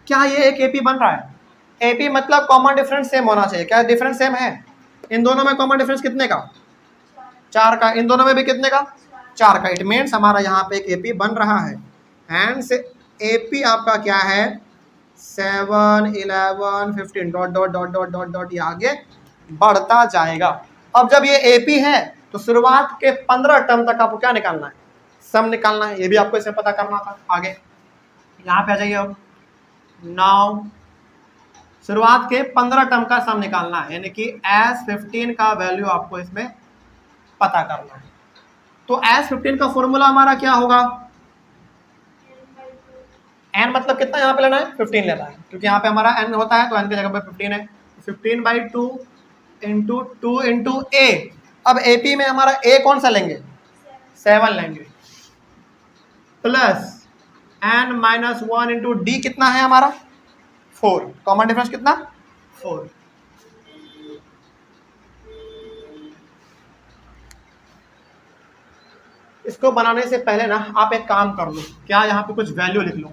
क्या ये एक एपी बन रहा है? एपी मतलब कॉमन डिफरेंस सेम होना चाहिए। क्या डिफरेंस सेम है? इन दोनों में कॉमन डिफरेंस कितने का? 4 का। इन दोनों में भी कितने का? 4 का। इट मीन्स हमारा यहाँ पे एक एपी बन रहा है। एंड से एपी आपका क्या है 7, 11, 15 dot dot dot dot dot dot, ये आगे बढ़ता जाएगा। अब जब ये एपी है तो शुरुआत के 15 टर्म तक आपको क्या निकालना है? सम निकालना है। ये भी आपको इसे पता करना था। आगे यहाँ पे आ जाइए। अब नाउ शुरुआत के 15 टर्म का सम निकालना है, यानी कि S15 का वैल्यू आपको इसमें पता करना है। तो S15 का फॉर्मूला हमारा क्या होगा? n मतलब कितना यहाँ पे लेना है? 15 लेना है, क्योंकि यहाँ पे हमारा n होता है तो n की जगह पे 15 है। 15/2 × 2 × a। अब AP में हमारा a कौन सा लेंगे? 7 लेंगे, प्लस n - 1 × d कितना है हमारा? 4। कॉमन डिफरेंस कितना? 4। इसको बनाने से पहले ना आप एक काम कर लो, क्या यहाँ पे कुछ वैल्यू लिख लो।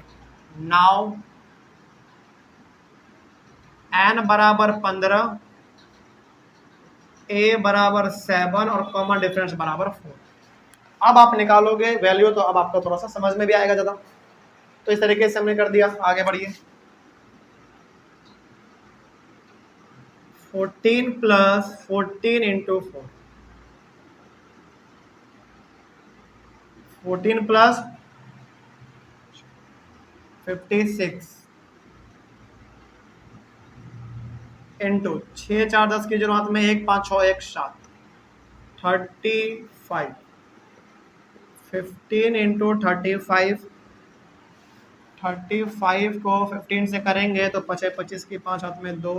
नाउ n बराबर 15, a बराबर 7 और कॉमन डिफरेंस बराबर 4। अब आप निकालोगे वैल्यू तो अब आपको थोड़ा सा समझ में भी आएगा ज़्यादा। तो इस तरीके से हमने कर दिया। आगे बढ़िए। 14 प्लस 14 इंटू 4, 14 प्लस 56 इंटू 6 4 10 की जरूरत में 1 5 6 1 7, 35, 15 इंटू 35, 35 को 15 से करेंगे तो 25 25 की 5 हाथ में 2,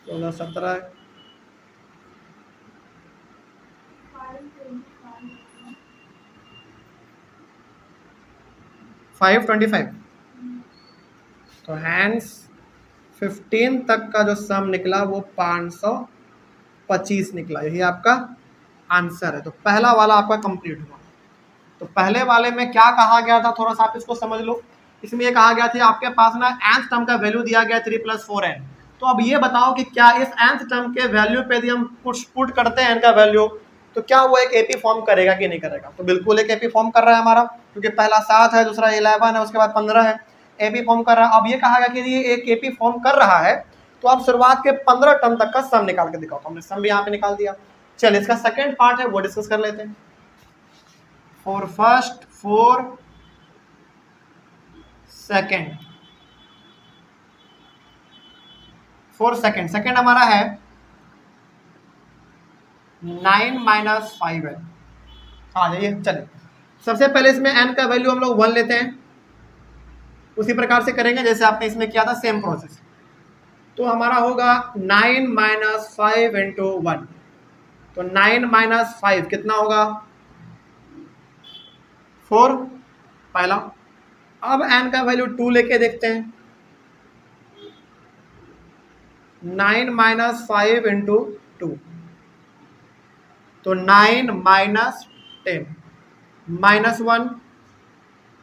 16 17, 525। तो हैंड्स 15 तक का जो सम निकला वो 525 निकला। यही आपका आंसर है। तो पहला वाला आपका कंप्लीट हुआ। तो पहले वाले में क्या कहा गया था, थोड़ा सा आप इसको समझ लो। इसमें ये कहा गया था आपके पास ना nth टर्म का वैल्यू दिया गया 3 + 4n। तो अब ये बताओ कि क्या इस nth टर्म के वैल्यू पे यदि हम पुट करते हैं n का वैल्यू तो क्या वो एक एपी फॉर्म करेगा कि नहीं करेगा? तो बिल्कुल एक एपी फॉर्म कर रहा है हमारा, क्योंकि पहला 7 है, दूसरा 11 है, उसके बाद 15 है, एपी फॉर्म कर रहा है। अब ये कहा गया कि ये एक एपी फॉर्म कर रहा है तो आप शुरुआत के 15 टर्म तक का सम निकाल के दिखाओ। हमने सम भी यहाँ पे निकाल दिया। चलिए इसका सेकेंड पार्ट है वो डिस्कस कर लेते हैं। For first, for second, for second, second हमारा है 9 - 5 है। आ जाइए। चलिए सबसे पहले इसमें n का वैल्यू हम लोग 1 लेते हैं। उसी प्रकार से करेंगे जैसे आपने इसमें किया था, सेम प्रोसेस। तो हमारा होगा 9 - 5 इंटू 1। तो 9 - 5 कितना होगा? 4 पहला। अब n का वैल्यू 2 लेके देखते हैं। 9 - 5 इंटू 2, तो 9 - 10 -1।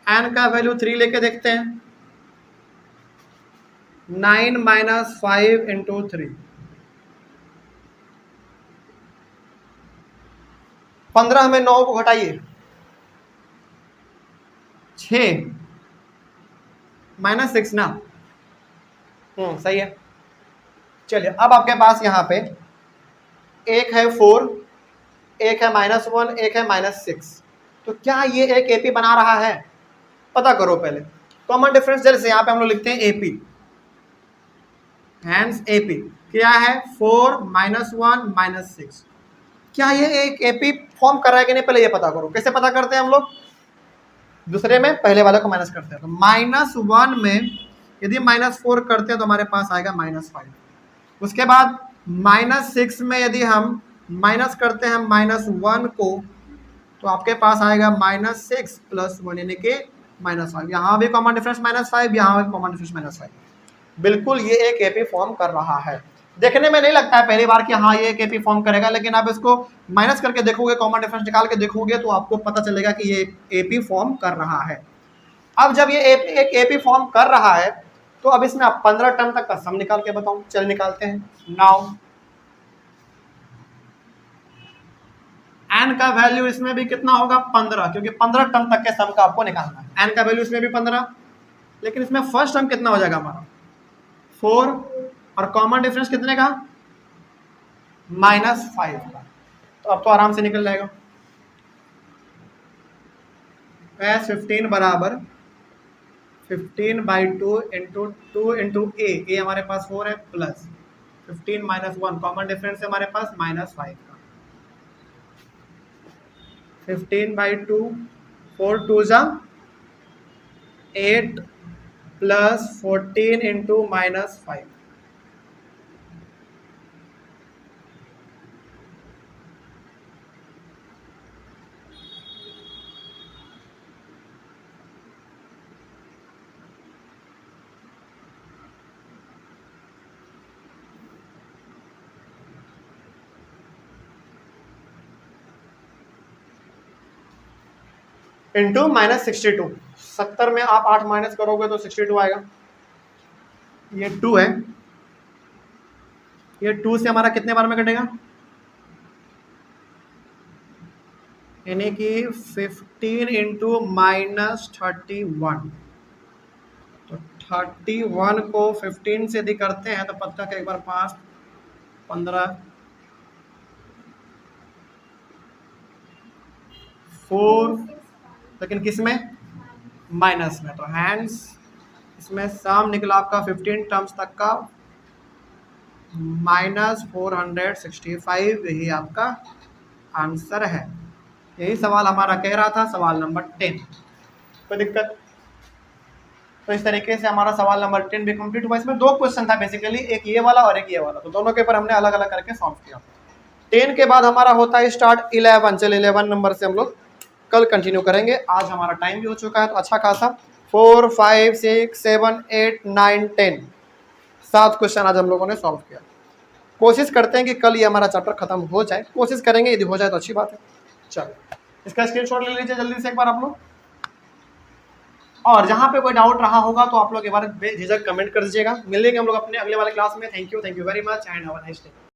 n का वैल्यू 3 लेके देखते हैं। 9 - 5 इंटू 3, 15 में 9 को घटाइए, 6 -6 ना। सही है। चलिए अब आपके पास यहाँ पे एक है 4, एक है -1, एक है -6। तो क्या ये एक एपी बना रहा है? पता करो पहले। कॉमन डिफरेंस जैसे यहाँ पे हम लोग लिखते हैं एपी, हैंस एपी क्या है? 4 -1 -6। क्या ये एक एपी फॉर्म कर रहा है कि नहीं, पहले ये पता करो। कैसे पता करते हैं हम लोग? दूसरे में पहले वाले को माइनस करते हैं। तो -1 में यदि -4 करते हैं तो हमारे पास आएगा -5। उसके बाद -6 में यदि हम माइनस करते हैं -1 को तो आपके पास आएगा -6 + 1 यानी कि -5। यहाँ भी कॉमन डिफरेंस -5, यहाँ भी कॉमन डिफरेंस -5। बिल्कुल ये एक एपी फॉर्म कर रहा है। देखने में नहीं लगता है पहली बार कि हाँ ये एक एपी फॉर्म करेगा, लेकिन आप इसको माइनस करके देखोगे, कॉमन डिफरेंस निकाल के देखोगे तो आपको पता चलेगा कि ये एपी फॉर्म कर रहा है। अब जब ये एक एपी फॉर्म कर रहा है तो अब इसमें आप 15 टर्म तक का सम निकाल के बताओ। चल निकालते हैं। नाउ n का वैल्यू इसमें भी कितना होगा? 15, क्योंकि 15 टर्म तक के सम का आपको निकालना है। n का वैल्यू इसमें भी 15, लेकिन इसमें फर्स्ट टर्म कितना हो जाएगा हमारा? 4 और कॉमन डिफरेंस कितने का? -5 का। तो अब तो आराम से निकल जाएगा। 15 बराबर 15/2 इंटू 2 इंटू ए हमारे पास 4 है, प्लस 15 - 1 कॉमन डिफरेंस है हमारे पास -5 का। 15/2, 4 2 जा 8 प्लस 14 इंटू -5। इंटू -62। 70 में आप 8 माइनस करोगे तो 62 आएगा। ये 2 है, ये 2 से हमारा कितने बार में कटेगा, यानी कि 15 इंटू -31। तो 31 को 15 से यदि करते हैं तो पत्ता का एक बार 5 15 4, लेकिन किस में, माइनस में। तो हैंड्स इसमें सम निकला आपका 15 टर्म्स तक का -465, यही आपका आंसर है। यही सवाल हमारा कह रहा था, सवाल नंबर 10। कोई दिक्कत? तो इस तरीके से हमारा सवाल नंबर 10 भी कंप्लीट हुआ। इसमें 2 क्वेश्चन था बेसिकली, एक ये वाला और एक ये वाला, तो दोनों के ऊपर हमने अलग अलग करके सॉल्व किया। 10 के बाद हमारा होता है स्टार्ट 11। चलिए 11 नंबर से हम लोग कल कंटिन्यू करेंगे। आज हमारा टाइम भी हो चुका है, तो अच्छा खासा 4 5 6 7 8 9 10 7 क्वेश्चन आज हम लोगों ने सॉल्व किया। कोशिश करते हैं कि कल ये हमारा चैप्टर खत्म हो जाए, कोशिश करेंगे, यदि हो जाए तो अच्छी बात है। चलो इसका स्क्रीनशॉट ले लीजिए जल्दी से एक बार आप लोग, और जहाँ पे कोई डाउट रहा होगा तो आप लोग एक बार बेझिझक कमेंट कर दीजिएगा। मिलेंगे हम लोग अपने अगले वाले क्लास में। Thank you very much and have a nice day.